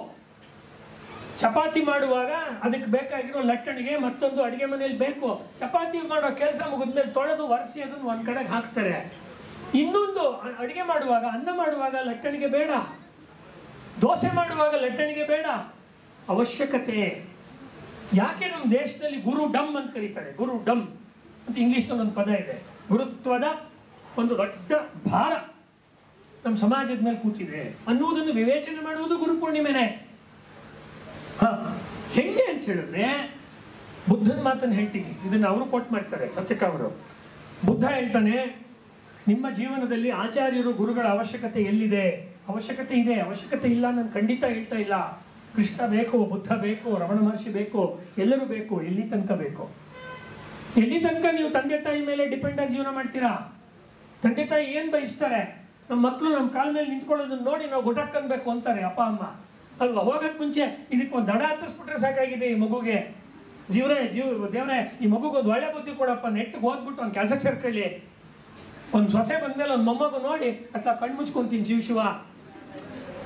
Speaker 1: ಚಪಾತಿ ಮಾಡುವಾಗ ಅದಕ್ಕೆ ಬೇಕಾಗಿರೋ ಲಟ್ಟಣಿಗೆ ಮತ್ತೊಂದು ಅಡುಗೆ ಮನೆಯಲ್ಲಿ ಬೇಕು. ಚಪಾತಿ ಮಾಡೋ ಕೆಲಸ ಮುಗಿದ್ಮೇಲೆ ತೊಳೆದು ಒರೆಸಿ ಅದನ್ನು ಒಂದು ಕಡೆಗೆ ಹಾಕ್ತಾರೆ. ಇನ್ನೊಂದು ಅಡುಗೆ ಮಾಡುವಾಗ, ಅನ್ನ ಮಾಡುವಾಗ ಲಟ್ಟಣಿಗೆ ಬೇಡ, ದೋಸೆ ಮಾಡುವಾಗ ಲಟ್ಟಣಿಗೆ ಬೇಡ. ಅವಶ್ಯಕತೆ. ಯಾಕೆ ನಮ್ಮ ದೇಶದಲ್ಲಿ ಗುರು ಡಮ್ ಅಂತ ಕರೀತಾರೆ? ಗುರು ಡಮ್ ಅಂತ ಇಂಗ್ಲಿಷ್ನಲ್ಲಿ ಒಂದು ಪದ ಇದೆ. ಗುರುತ್ವದ ಒಂದು ದೊಡ್ಡ ಭಾರ ನಮ್ಮ ಸಮಾಜದ ಮೇಲೆ ಕೂತಿದೆ ಅನ್ನುವುದನ್ನು ವಿವೇಚನೆ ಮಾಡುವುದು ಗುರುಪೂರ್ಣಿಮೆನೆ. ಹೆಂಗೆ ಅಂತ ಹೇಳಿದ್ರೆ, ಬುದ್ಧನ ಮಾತನ್ನು ಹೇಳ್ತೀನಿ, ಇದನ್ನು ಅವರು ಕೋಟ್ ಮಾಡ್ತಾರೆ ಸತ್ಯಕಾಮರು. ಬುದ್ಧ ಹೇಳ್ತಾನೆ, ನಿಮ್ಮ ಜೀವನದಲ್ಲಿ ಆಚಾರ್ಯರು ಗುರುಗಳ ಅವಶ್ಯಕತೆ ಎಲ್ಲಿದೆ? ಅವಶ್ಯಕತೆ ಇದೆ, ಅವಶ್ಯಕತೆ ಇಲ್ಲ ನಾನು ಖಂಡಿತ ಹೇಳ್ತಾ ಇಲ್ಲ. ಕೃಷ್ಣ ಬೇಕು, ಬುದ್ಧ ಬೇಕು, ರಮಣ ಮಹರ್ಷಿ ಬೇಕು, ಎಲ್ಲರೂ ಬೇಕು. ಎಲ್ಲಿ ತನಕ ಬೇಕು? ಎಲ್ಲಿ ತನಕ ನೀವು ತಂದೆ ತಾಯಿ ಮೇಲೆ ಡಿಪೆಂಡ್ ಆಗಿ ಜೀವನ ಮಾಡ್ತೀರಾ? ತಂದೆ ತಾಯಿ ಏನು ಬಯಸ್ತಾರೆ? ನಮ್ಮ ಮಕ್ಕಳು ನಮ್ಮ ಕಾಲ ಮೇಲೆ ನಿಂತ್ಕೊಳ್ಳೋದನ್ನ ನೋಡಿ ನಾವು ಗುಟಕ್ಕನ್ಬೇಕು ಅಂತಾರೆ ಅಪ್ಪ ಅಮ್ಮ ಅಲ್ವಾ? ಹೋಗಕ್ಕೆ ಮುಂಚೆ ಇದಕ್ಕೊಂದು ದಡ ಹತ್ತಿಸ್ಬಿಟ್ರೆ ಸಾಕಾಗಿದೆ ಈ ಮಗುಗೆ. ದೇವ್ರೆ ಈ ಮಗುಗೊಂದು ಒಳ್ಳೆ ಬುದ್ಧಿ ಕೊಡಪ್ಪ, ನೆಟ್ಟಿಗೆ ಓದ್ಬಿಟ್ಟು ಒಂದು ಕೆಲಸಕ್ಕೆ ಸೇರ್ಕೊಳ್ಳಿ. ಒಂದು ಸೊಸೆ ಬಂದಮೇಲೆ ಒಂದು ಮೊಮ್ಮಗು ನೋಡಿ ಅಥವಾ ಕಣ್ಣು ಮುಚ್ಕೊಂತೀನಿ ಶಿವ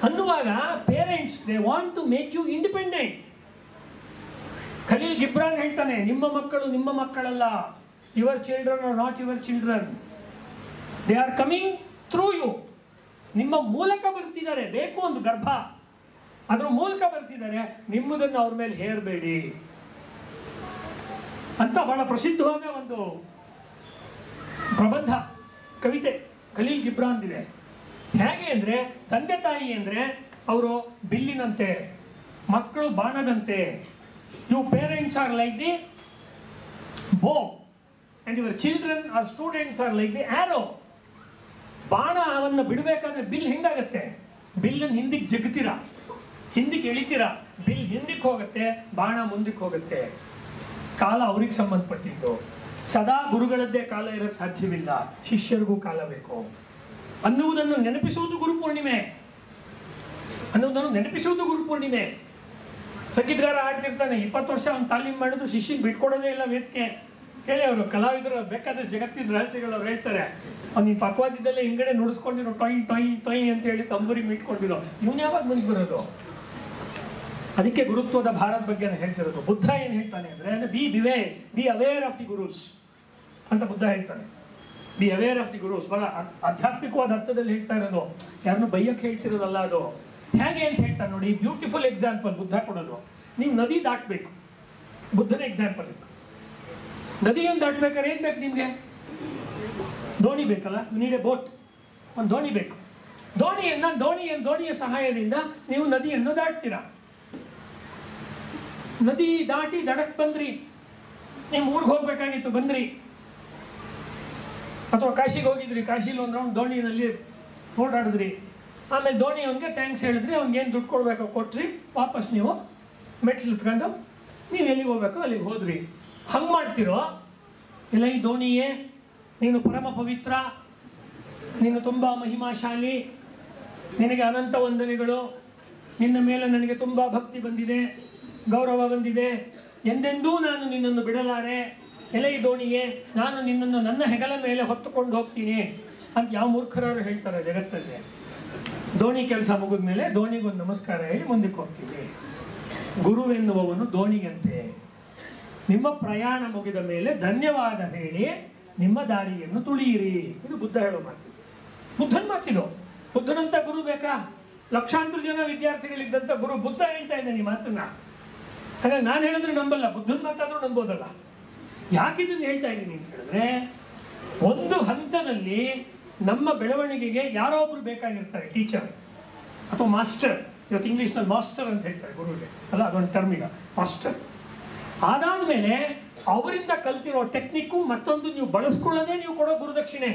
Speaker 1: ಅನ್ನುವಾಗ parents they want to make you independent. Khalil Gibran ಹೇಳ್ತಾನೆ, ನಿಮ್ಮ ಮಕ್ಕಳು ನಿಮ್ಮ ಮಕ್ಕಳಲ್ಲ. Your children are not your children, they are coming through you. ನಿಮ್ಮ ಮೂಲಕ ಬರ್ತಿದ್ದಾರೆ. ಬೇಕು ಒಂದು ಗರ್ಭ, ಅದ್ರ ಮೂಲಕ ಬರ್ತಿದ್ದಾರೆ. ನಿಮ್ಮದನ್ನು ಅವ್ರ ಮೇಲೆ ಹೇರಬೇಡಿ ಅಂತ ಬಹಳ ಪ್ರಸಿದ್ಧವಾದ ಒಂದು ಪ್ರಬಂಧ, ಕವಿತೆ ಖಲೀಲ್ ಗಿಬ್ರಾನ್ ಇದೆ. ಹೇಗೆ ಅಂದರೆ, ತಂದೆ ತಾಯಿ ಅಂದರೆ ಅವರು ಬಿಲ್ಲಿನಂತೆ, ಮಕ್ಕಳು ಬಾಣದಂತೆ. You parents are like the bow and your children are students are like the arrow. ಬಾಣವನ್ನು ಬಿಡಬೇಕಾದ್ರೆ ಬಿಲ್ ಹೆಂಗಾಗತ್ತೆ? ಬಿಲ್ಲನ್ನು ಹಿಂದಿಗೆ ಜಗ್ತೀರಾ, ಹಿಂದಿಗೆ ಎಳಿತೀರಾ, ಬಿಲ್ ಹಿಂದಕ್ಕೆ ಹೋಗುತ್ತೆ, ಬಾಣ ಮುಂದಕ್ಕೆ ಹೋಗುತ್ತೆ. ಕಾಲ ಅವ್ರಿಗೆ ಸಂಬಂಧಪಟ್ಟಿದ್ದು. ಸದಾ ಗುರುಗಳದ್ದೇ ಕಾಲ ಇರೋಕ್ಕೆ ಸಾಧ್ಯವಿಲ್ಲ, ಶಿಷ್ಯರಿಗೂ ಕಾಲ ಬೇಕು ಅನ್ನುವುದನ್ನು ನೆನಪಿಸುವುದು ಗುರುಪೂರ್ಣಿಮೆ. ಗುರುಪೂರ್ಣಿಮೆ. ಸಂಗೀತಗಾರ ಆಡ್ತಿರ್ತಾನೆ, 20 ವರ್ಷ ಅವ್ನು ತಾಲೀಮ್ ಮಾಡಿದ್ರು ಶಿಷ್ಯಗೆ ಬಿಟ್ಕೊಡೋದೇ ಇಲ್ಲ ವೇದಿಕೆ. ಹೇಳಿ ಅವರು ಕಲಾವಿದರು ಬೇಕಾದಷ್ಟು ಜಗತ್ತಿನ ರಹಸ್ಯಗಳು ಅವ್ರು ಹೇಳ್ತಾರೆ. ಅವ್ನು ಪಕ್ವಾದ್ಯದಲ್ಲೇ ಹಿಂಗಡೆ ನುಡಿಸ್ಕೊಂಡಿರೋ ಟೊಯ್ ಟೊಯ್ ಟೊಯ್ ಅಂತ ಹೇಳಿ ತಂಬೂರಿ ಇಟ್ಕೊಂಡಿರೋ ಇವನು ಯಾವಾಗ ಮುಂದೆ ಬರೋದು? ಅದಕ್ಕೆ ಗುರುತ್ವದ ಭಾರತ ಬಗ್ಗೆ ನಾನು ಹೇಳ್ತಿರೋದು. ಬುದ್ಧ ಏನು ಹೇಳ್ತಾನೆ ಅಂದರೆ, be aware of the gurus ಅಂತ ಬುದ್ಧ ಹೇಳ್ತಾನೆ. Be aware of the gurus. ಬಹಳ ಆಧ್ಯಾತ್ಮಿಕವಾದ ಅರ್ಥದಲ್ಲಿ ಹೇಳ್ತಾ ಇರೋದು, ಯಾರನ್ನು ಬೈಯಕ್ಕೆ ಹೇಳ್ತಿರೋದಲ್ಲ ಅದು. ಹೇಗೆ ಅಂತ ಹೇಳ್ತಾನೆ ನೋಡಿ, ಬ್ಯೂಟಿಫುಲ್ ಎಕ್ಸಾಂಪಲ್ ಬುದ್ಧ ಕೊಡೋದು. ನೀವು ನದಿ ದಾಟಬೇಕು, ಬುದ್ಧನ ಎಕ್ಸಾಂಪಲ್ ಇದು. ನದಿಯನ್ನು ದಾಟಬೇಕಾದ್ರೆ ಏನು ಬೇಕು ನಿಮಗೆ? ದೋಣಿ ಬೇಕಲ್ಲ, ಯು ನೀಡ್ ಎ ಬೋಟ್. ಒಂದು ದೋಣಿ ಬೇಕು. ದೋಣಿಯ ಸಹಾಯದಿಂದ ನೀವು ನದಿಯನ್ನು ದಾಟ್ತೀರಾ. ನದಿ ದಾಟಿ ದಡಕ್ಕೆ ಬಂದ್ರಿ, ನಿಮ್ಮ ಊರಿಗೆ ಹೋಗ್ಬೇಕಾಗಿತ್ತು, ಬಂದ್ರಿ. ಅಥವಾ ಕಾಶಿಗೆ ಹೋಗಿದ್ರಿ, ಕಾಶಿಲಿ ಒಂದು ರೌಂಡ್ ದೋಣಿನಲ್ಲಿ ಓಡಾಡಿದ್ರಿ. ಆಮೇಲೆ ದೋಣಿ ಅವನಿಗೆ ಥ್ಯಾಂಕ್ಸ್ ಹೇಳಿದ್ರಿ, ಅವ್ನಿಗೇನು ದುಡ್ಡು ಕೊಡಬೇಕು ಕೊಟ್ರಿ. ವಾಪಸ್ ನೀವು ಮೆಟ್ಲು ಇತ್ಕೊಂಡು ನೀವು ಎಲ್ಲಿಗೆ ಹೋಗ್ಬೇಕು ಅಲ್ಲಿಗೆ ಹೋದ್ರಿ. ಹಂಗೆ ಮಾಡ್ತಿರೋ ಇಲ್ಲ, ಈ ದೋಣಿಯೇ ನೀನು ಪರಮ ಪವಿತ್ರ, ನೀನು ತುಂಬ ಮಹಿಮಾಶಾಲಿ, ನಿನಗೆ ಅನಂತ ವಂದನೆಗಳು, ನಿನ್ನ ಮೇಲೆ ನನಗೆ ತುಂಬ ಭಕ್ತಿ ಬಂದಿದೆ, ಗೌರವ ಬಂದಿದೆ, ಎಂದೆಂದೂ ನಾನು ನಿನ್ನನ್ನು ಬಿಡಲಾರೆ, ಎಲೆ ಈ ದೋಣಿಯೇ ನಾನು ನಿನ್ನನ್ನು ನನ್ನ ಹೆಗಲ ಮೇಲೆ ಹೊತ್ತುಕೊಂಡು ಹೋಗ್ತೀನಿ ಅಂತ ಯಾವ ಮೂರ್ಖರವರು ಹೇಳ್ತಾರೆ ಜಗತ್ತಲ್ಲಿ. ದೋಣಿ ಕೆಲಸ ಮುಗಿದ ಮೇಲೆ ದೋಣಿಗೊಂದು ನಮಸ್ಕಾರ ಹೇಳಿ ಮುಂದಕ್ಕೆ ಹೋಗ್ತೀವಿ. ಗುರುವೆನ್ನುವವನು ದೋಣಿಯಂತೆ. ನಿಮ್ಮ ಪ್ರಯಾಣ ಮುಗಿದ ಮೇಲೆ ಧನ್ಯವಾದ ಹೇಳಿ ನಿಮ್ಮ ದಾರಿಯನ್ನು ತುಳಿಯಿರಿ. ಇದು ಬುದ್ಧ ಹೇಳೋ ಮಾತು. ಬುದ್ಧನ ಮಾತಿದು. ಬುದ್ಧನಂತ ಗುರು ಬೇಕಾ? ಲಕ್ಷಾಂತರ ಜನ ವಿದ್ಯಾರ್ಥಿಗಳಿದ್ದಂಥ ಗುರು ಬುದ್ಧ ಹೇಳ್ತಾ ಇದ್ದಾನೆ ಈ ಮಾತನ್ನ. ಹಾಗಾಗಿ ನಾನು ಹೇಳಿದ್ರೆ ನಂಬಲ್ಲ, ಬುದ್ಧನ ಮಾತಾದ್ರೂ ನಂಬೋದಲ್ಲ. ಯಾಕಿದನ್ನು ಹೇಳ್ತಾ ಇದ್ದೀನಿ ಅಂತ ಹೇಳಿದ್ರೆ, ಒಂದು ಹಂತದಲ್ಲಿ ನಮ್ಮ ಬೆಳವಣಿಗೆಗೆ ಯಾರೋ ಒಬ್ರು ಬೇಕಾಗಿರ್ತಾರೆ, ಟೀಚರ್ ಅಥವಾ ಮಾಸ್ಟರ್. ಇವತ್ತು ಇಂಗ್ಲೀಷ್ನಲ್ಲಿ ಮಾಸ್ಟರ್ ಅಂತ ಹೇಳ್ತಾರೆ ಗುರುವಿಗೆ, ಅಲ್ಲ ಅದೊಂದು ಟರ್ಮ್ ಈಗ, ಮಾಸ್ಟರ್. ಅದಾದಮೇಲೆ ಅವರಿಂದ ಕಲ್ತಿರೋ ಟೆಕ್ನಿಕ್ಕು ಮತ್ತೊಂದು ನೀವು ಬಳಸ್ಕೊಳ್ಳೋದೇ ನೀವು ಕೊಡೋ ಗುರುದಕ್ಷಿಣೆ.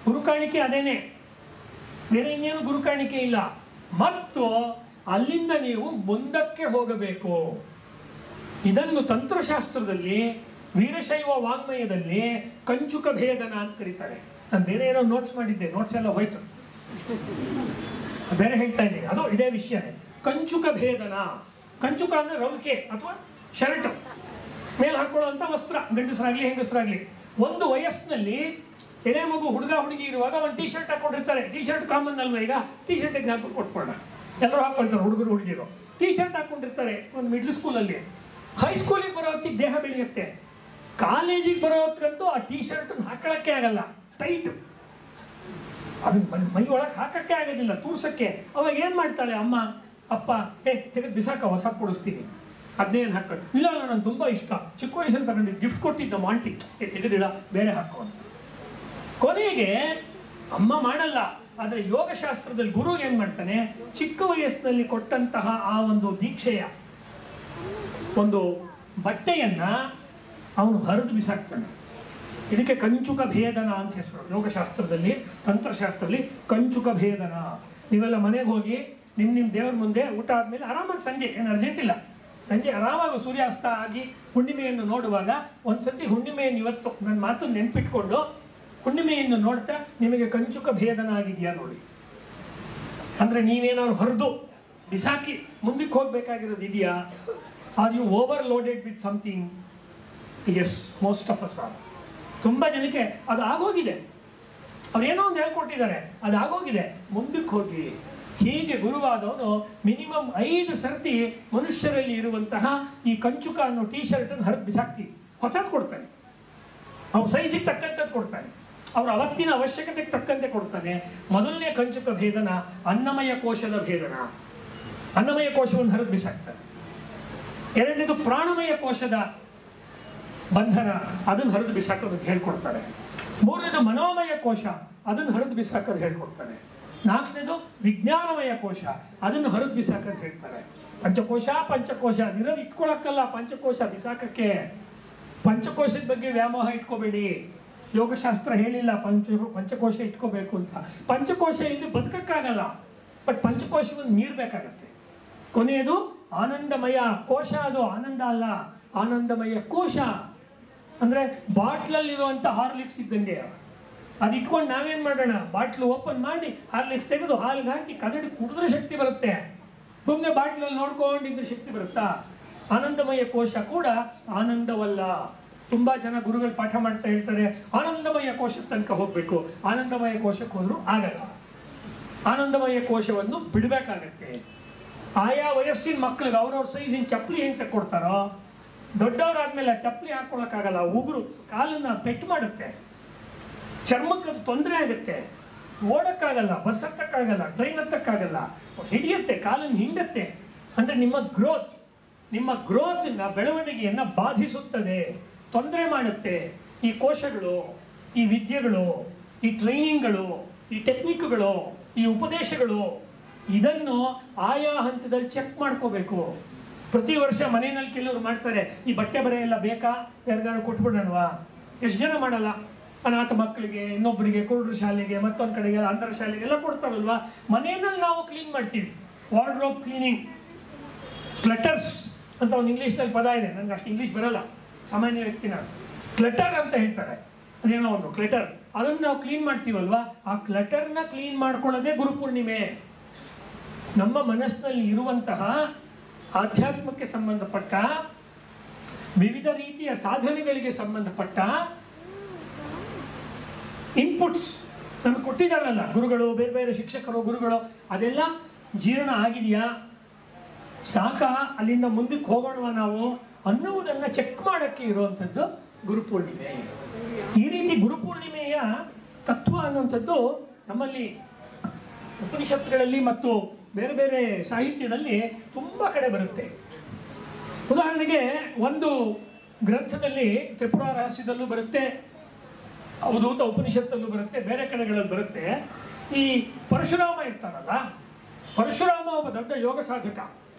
Speaker 1: ಗುರುಕಾಣಿಕೆ ಅದೇನೆ, ಬೇರೆ ಇನ್ನೇನು ಗುರುಕಾಣಿಕೆ ಇಲ್ಲ. ಮತ್ತು ಅಲ್ಲಿಂದ ನೀವು ಮುಂದಕ್ಕೆ ಹೋಗಬೇಕು. ಇದನ್ನು ತಂತ್ರಶಾಸ್ತ್ರದಲ್ಲಿ, ವೀರಶೈವ ವಾಂಗ್ಮಯದಲ್ಲಿ ಕಂಚುಕ ಭೇದನ ಅಂತ ಕರೀತಾರೆ. ನಾನು ಬೇರೆ ಏನೋ ನೋಟ್ಸ್ ಮಾಡಿದ್ದೆ, ನೋಟ್ಸ್ ಎಲ್ಲ ಹೋಯ್ತು, ಬೇರೆ ಹೇಳ್ತಾ ಇದ್ದೀನಿ. ಅದು ಇದೇ ವಿಷಯನೇ, ಕಂಚುಕ ಭೇದನ. ಕಂಚುಕ ಅಂದರೆ ರವಿಕೆ ಅಥವಾ ಶರ್ಟ್ ಮೇಲೆ ಹಾಕೊಳ್ಳುವಂಥ ವಸ್ತ್ರ, ಗಂಡಸರಾಗಲಿ ಹೆಂಗಸರಾಗಲಿ. ಒಂದು ವಯಸ್ಸಿನಲ್ಲಿ ಎಳೆ ಮಗು ಹುಡುಗ ಹುಡುಗಿ ಇರುವಾಗ ಒಂದು ಟೀ ಶರ್ಟ್ ಹಾಕೊಂಡಿರ್ತಾರೆ. ಟೀ ಶರ್ಟ್ ಕಾಮನ್ ಅಲ್ವಾ? ಈಗ ಟೀ ಶರ್ಟ್ ಎಕ್ಸಾಂಪಲ್ ಕೊಟ್ಕೊಳ್ಳೋಣ, ಎಲ್ಲರೂ ಹಾಕೊಳ್ತಾರೆ, ಹುಡುಗರು ಹುಡುಗಿರು ಟೀ ಶರ್ಟ್ ಹಾಕೊಂಡಿರ್ತಾರೆ ಒಂದು ಮಿಡ್ಲ್ ಸ್ಕೂಲಲ್ಲಿ. ಹೈಸ್ಕೂಲಿಗೆ ಬರೋ ಹೊತ್ತಿಗೆ ದೇಹ ಬೆಳೆಯುತ್ತೆ. ಕಾಲೇಜಿಗೆ ಬರೋ ಹೊತ್ತಿಗಂತೂ ಆ ಟೀ ಶರ್ಟನ್ನು ಹಾಕೊಳ್ಳೋಕ್ಕೆ ಆಗಲ್ಲ, ಟೈಟ್, ಅದನ್ನ ಮೈ ಒಳಗೆ ಹಾಕೋಕ್ಕೆ ಆಗೋದಿಲ್ಲ, ತೂರ್ಸೋಕ್ಕೆ. ಅವಾಗ ಏನು ಮಾಡ್ತಾಳೆ ಅಮ್ಮ ಅಪ್ಪ, ತೆಗೆದು ಬಿಸಾಕ, ಹೊಸ ಕೊಡಿಸ್ತೀನಿ, ಅದನ್ನೇನು ಹಾಕೊಂಡು. ಇಲ್ಲ ನಾನು ತುಂಬ ಇಷ್ಟ, ಚಿಕ್ಕ ವಯಸ್ಸಲ್ಲಿ ತಗೊಂಡಿದ್ದು, ಗಿಫ್ಟ್ ಕೊಟ್ಟಿದ್ದ ನಮ್ಮ ಆಂಟಿ, ತೆಗೆದಿಡ ಬೇರೆ ಹಾಕೋ. ಕೊನೆಗೆ ಅಮ್ಮ ಮಾಡಲ್ಲ. ಆದರೆ ಯೋಗಶಾಸ್ತ್ರದಲ್ಲಿ ಗುರು ಏನು ಮಾಡ್ತಾನೆ, ಚಿಕ್ಕ ವಯಸ್ಸಿನಲ್ಲಿ ಕೊಟ್ಟಂತಹ ಆ ಒಂದು ದೀಕ್ಷೆಯ ಒಂದು ಬಟ್ಟೆಯನ್ನು ಅವನು ಹರಿದು ಬಿಸಾಕ್ತಾನೆ. ಇದಕ್ಕೆ ಕಂಚುಕ ಭೇದನ ಅಂತ ಹೆಸರು. ಯೋಗಶಾಸ್ತ್ರದಲ್ಲಿ, ತಂತ್ರಶಾಸ್ತ್ರದಲ್ಲಿ ಕಂಚುಕ ಭೇದನ. ನೀವೆಲ್ಲ ಮನೆಗೆ ಹೋಗಿ ನಿಮ್ಮ ದೇವ್ರ ಮುಂದೆ ಊಟ ಆದಮೇಲೆ ಆರಾಮಾಗಿ ಸಂಜೆ, ಏನು ಅರ್ಜೆಂಟ್ ಇಲ್ಲ, ಸಂಜೆ ಆರಾಮಾಗಿ ಸೂರ್ಯಾಸ್ತ ಆಗಿ ಹುಣ್ಣಿಮೆಯನ್ನು ನೋಡುವಾಗ ಒಂದ್ಸತಿ ಹುಣ್ಣಿಮೆಯನ್ನು ಇವತ್ತು ನನ್ನ ಮಾತನ್ನು ನೆನ್ಪಿಟ್ಕೊಂಡು ಹುಣ್ಣಿಮೆಯನ್ನು ನೋಡ್ತಾ ನಿಮಗೆ ಕಂಚುಕ ಭೇದನ ಆಗಿದೆಯಾ ನೋಡಿ. ಅಂದರೆ ನೀವೇನಾದ್ರು ಹೊರದು ಬಿಸಾಕಿ ಮುಂದಕ್ಕೆ ಹೋಗ್ಬೇಕಾಗಿರೋದು ಇದೆಯಾ? Are you overloaded with something? Yes, most of us are. ತುಂಬ ಜನಕ್ಕೆ ಅದು ಆಗೋಗಿದೆ, ಅವ್ರೇನೋ ಒಂದು ಹೇಳ್ಕೊಟ್ಟಿದ್ದಾರೆ, ಅದು ಆಗೋಗಿದೆ, ಮುಂದಕ್ಕೆ ಹೋಗಿ. ಹೀಗೆ ಗುರುವಾದವನು ಮಿನಿಮಮ್ 5 ಸರ್ತಿ ಮನುಷ್ಯರಲ್ಲಿ ಇರುವಂತಹ ಈ ಕಂಚುಕ ಅನ್ನೋ ಟೀ ಶರ್ಟನ್ನು ಹರಿದು ಬಿಸಾಕ್ತೀವಿ, ಹೊಸದು ಕೊಡ್ತಾನೆ. ಅವ್ರ ಸೈಜಿಗೆ ತಕ್ಕಂಥದ್ದು ಕೊಡ್ತಾನೆ, ಅವ್ರ ಅವತ್ತಿನ ಅವಶ್ಯಕತೆಗೆ ತಕ್ಕಂತೆ ಕೊಡ್ತಾನೆ. ಮೊದಲನೇ ಕಂಚುಕ ಭೇದನ ಅನ್ನಮಯ ಕೋಶದ ಭೇದನ, ಅನ್ನಮಯ ಕೋಶವನ್ನು ಹರಿದು ಬಿಸಾಕ್ತಾನೆ. ಎರಡನೇದು ಪ್ರಾಣಮಯ ಕೋಶದ ಬಂಧನ, ಅದನ್ನು ಹರಿದು ಬಿಸಾಕೋದಕ್ಕೆ ಹೇಳ್ಕೊಡ್ತಾರೆ. ಮೂರನೇದು ಮನೋಮಯ ಕೋಶ, ಅದನ್ನು ಹರಿದು ಬಿಸಾಕೋದು ಹೇಳ್ಕೊಡ್ತಾನೆ. ನಾಲ್ಕನೇದು ವಿಜ್ಞಾನಮಯ ಕೋಶ, ಅದನ್ನು ಹರಿದು ಬಿಸಾಕೋದು ಹೇಳ್ತಾರೆ. ಪಂಚಕೋಶ ಇರೋದು ಇಟ್ಕೊಳಕ್ಕಲ್ಲ, ಪಂಚಕೋಶ ಬಿಸಾಕಕ್ಕೆ. ಪಂಚಕೋಶದ ಬಗ್ಗೆ ವ್ಯಾಮೋಹ ಇಟ್ಕೋಬೇಡಿ, ಯೋಗಶಾಸ್ತ್ರ ಹೇಳಿಲ್ಲ ಪಂಚಕೋಶ ಇಟ್ಕೋಬೇಕು ಅಂತ. ಪಂಚಕೋಶ ಇಲ್ಲದೆ ಬದುಕಕ್ಕಾಗಲ್ಲ, ಬಟ್ ಪಂಚಕೋಶವನ್ನು ಮೀರಬೇಕಾಗತ್ತೆ. ಕೊನೆಯದು ಆನಂದಮಯ ಕೋಶ, ಅದು ಆನಂದ ಅಲ್ಲ, ಆನಂದಮಯ ಕೋಶ. ಅಂದರೆ ಬಾಟ್ಲಲ್ಲಿರುವಂಥ ಹಾರ್ಲಿಕ್ಸ್ ಇದ್ದಂಗೆ, ಅದು ಇಟ್ಕೊಂಡು ನಾವೇನು ಮಾಡೋಣ, ಬಾಟ್ಲು ಓಪನ್ ಮಾಡಿ ಹಾರ್ಲಿಕ್ಸ್ ತೆಗೆದು ಹಾಲಿಗೆ ಹಾಕಿ ಕದಡಿ ಕುಡಿದ್ರೆ ಶಕ್ತಿ ಬರುತ್ತೆ. ಸುಮ್ಮನೆ ಬಾಟ್ಲಲ್ಲಿ ನೋಡ್ಕೊಂಡಿದ್ರೆ ಶಕ್ತಿ ಬರುತ್ತಾ? ಆನಂದಮಯ ಕೋಶ ಕೂಡ ಆನಂದವಲ್ಲ. ತುಂಬ ಜನ ಗುರುಗಳು ಪಾಠ ಮಾಡ್ತಾ ಹೇಳ್ತಾರೆ ಆನಂದಮಯ ಕೋಶದ ತನಕ ಹೋಗಬೇಕು, ಆನಂದಮಯ ಕೋಶಕ್ಕೆ ಹೋದರೂ ಆಗಲ್ಲ. ಆನಂದಮಯ ಕೋಶವನ್ನು ಬಿಡಬೇಕಾಗತ್ತೆ. ಆಯಾ ವಯಸ್ಸಿನ ಮಕ್ಳಿಗೆ ಅವ್ರವ್ರ ಸೈಜಿನ ಚಪ್ಪಲಿ ಹೆಂಗೆ ತಕ್ಕೊಡ್ತಾರೋ, ದೊಡ್ಡವರಾದ್ಮೇಲೆ ಚಪ್ಪಲಿ ಹಾಕ್ಕೊಳಕ್ಕಾಗಲ್ಲ, ಉಗುರು ಕಾಲನ್ನು ಪೆಟ್ಟು ಮಾಡುತ್ತೆ, ಚರ್ಮಕ್ಕೆ ಅದು ತೊಂದರೆ ಆಗುತ್ತೆ, ಓಡಕ್ಕಾಗಲ್ಲ, ಬಸ್ ಹತ್ತಕ್ಕಾಗಲ್ಲ, ಟ್ರೈನ್ ಹತ್ತಕ್ಕಾಗಲ್ಲ, ಹಿಡಿಯುತ್ತೆ, ಕಾಲನ್ನು ಹಿಂಡತ್ತೆ. ಅಂದರೆ ನಿಮ್ಮ ಗ್ರೋತ್ನ ಬೆಳವಣಿಗೆಯನ್ನು ಬಾಧಿಸುತ್ತದೆ, ತೊಂದರೆ ಮಾಡುತ್ತೆ. ಈ ಕೋಶಗಳು, ಈ ವಿದ್ಯೆಗಳು, ಈ ಟ್ರೈನಿಂಗ್ಗಳು, ಈ ಟೆಕ್ನಿಕ್ಗಳು, ಈ ಉಪದೇಶಗಳು, ಇದನ್ನು ಆಯಾ ಹಂತದಲ್ಲಿ ಚೆಕ್ ಮಾಡ್ಕೋಬೇಕು. ಪ್ರತಿ ವರ್ಷ ಮನೆಯಲ್ಲಿ ಕೆಲವರು ಮಾಡ್ತಾರೆ, ಈ ಬಟ್ಟೆ ಬರೆ ಎಲ್ಲ ಬೇಕಾ, ಯಾರಿಗಾರು ಕೊಟ್ಬಿಡೋಣವಾ? ಎಷ್ಟು ಜನ ಮಾಡಲ್ಲ? ಅನಾಥ ಮಕ್ಕಳಿಗೆ, ಇನ್ನೊಬ್ಬರಿಗೆ, ಕುರುಡ್ರ ಶಾಲೆಗೆ, ಮತ್ತೊಂದು ಕಡೆಗೆ ಅಂತರ ಶಾಲೆಗೆಲ್ಲ ಕೊಡ್ತಾರಲ್ವಾ. ಮನೆಯಲ್ಲಿ ನಾವು ಕ್ಲೀನ್ ಮಾಡ್ತೀವಿ, ವಾರ್ಡ್ರೋಬ್ ಕ್ಲೀನಿಂಗ್. ಕ್ಲಟರ್ಸ್ ಅಂತ ಒಂದು ಇಂಗ್ಲೀಷ್ನಲ್ಲಿ ಪದ ಇದೆ, ನನಗೆ ಅಷ್ಟು ಇಂಗ್ಲೀಷ್ ಬರಲ್ಲ, ಸಾಮಾನ್ಯ ವ್ಯಕ್ತಿನ. ಕ್ಲಟರ್ ಅಂತ ಹೇಳ್ತಾರೆ, ಅದೇನೋ ಒಂದು ಕ್ಲಟರ್, ಅದನ್ನು ನಾವು ಕ್ಲೀನ್ ಮಾಡ್ತೀವಲ್ವಾ. ಆ ಕ್ಲಟರ್ನ ಕ್ಲೀನ್ ಮಾಡ್ಕೊಳ್ಳೋದೇ ಗುರುಪೂರ್ಣಿಮೆ. ನಮ್ಮ ಮನಸ್ಸಿನಲ್ಲಿ ಇರುವಂತಹ ಆಧ್ಯಾತ್ಮಕ್ಕೆ ಸಂಬಂಧಪಟ್ಟ ವಿವಿಧ ರೀತಿಯ ಸಾಧನೆಗಳಿಗೆ ಸಂಬಂಧಪಟ್ಟ ಇನ್ಪುಟ್ಸ್ ನಮಗೆ ಕೊಟ್ಟಿದ್ದಾರಲ್ಲ ಗುರುಗಳು, ಬೇರೆ ಬೇರೆ ಶಿಕ್ಷಕರು, ಗುರುಗಳು, ಅದೆಲ್ಲ ಜೀರ್ಣ ಆಗಿದೆಯಾ, ಸಾಕ, ಅಲ್ಲಿಂದ ಮುಂದಕ್ಕೆ ಹೋಗೋಣವಾ ನಾವು ಅನ್ನುವುದನ್ನು ಚೆಕ್ ಮಾಡೋಕ್ಕೆ ಇರುವಂಥದ್ದು ಗುರುಪೂರ್ಣಿಮೆ. ಈ ರೀತಿ ಗುರುಪೂರ್ಣಿಮೆಯ ತತ್ವ ಅನ್ನುವಂಥದ್ದು ನಮ್ಮಲ್ಲಿ ಉಪನಿಷತ್ತುಗಳಲ್ಲಿ ಮತ್ತು ಬೇರೆ ಬೇರೆ ಸಾಹಿತ್ಯದಲ್ಲಿ ತುಂಬ ಕಡೆ ಬರುತ್ತೆ. ಉದಾಹರಣೆಗೆ ಒಂದು ಗ್ರಂಥದಲ್ಲಿ ತ್ರಿಪುರ ರಹಸ್ಯದಲ್ಲೂ ಬರುತ್ತೆ, ಅವಧೂತ ಉಪನಿಷತ್ತಲ್ಲೂ ಬರುತ್ತೆ, ಬೇರೆ ಕಡೆಗಳಲ್ಲಿ ಬರುತ್ತೆ. ಈ ಪರಶುರಾಮ ಇರ್ತಾನಲ್ಲ, ಪರಶುರಾಮ ಒಬ್ಬ ದೊಡ್ಡ ಯೋಗ ಸಾಧಕ.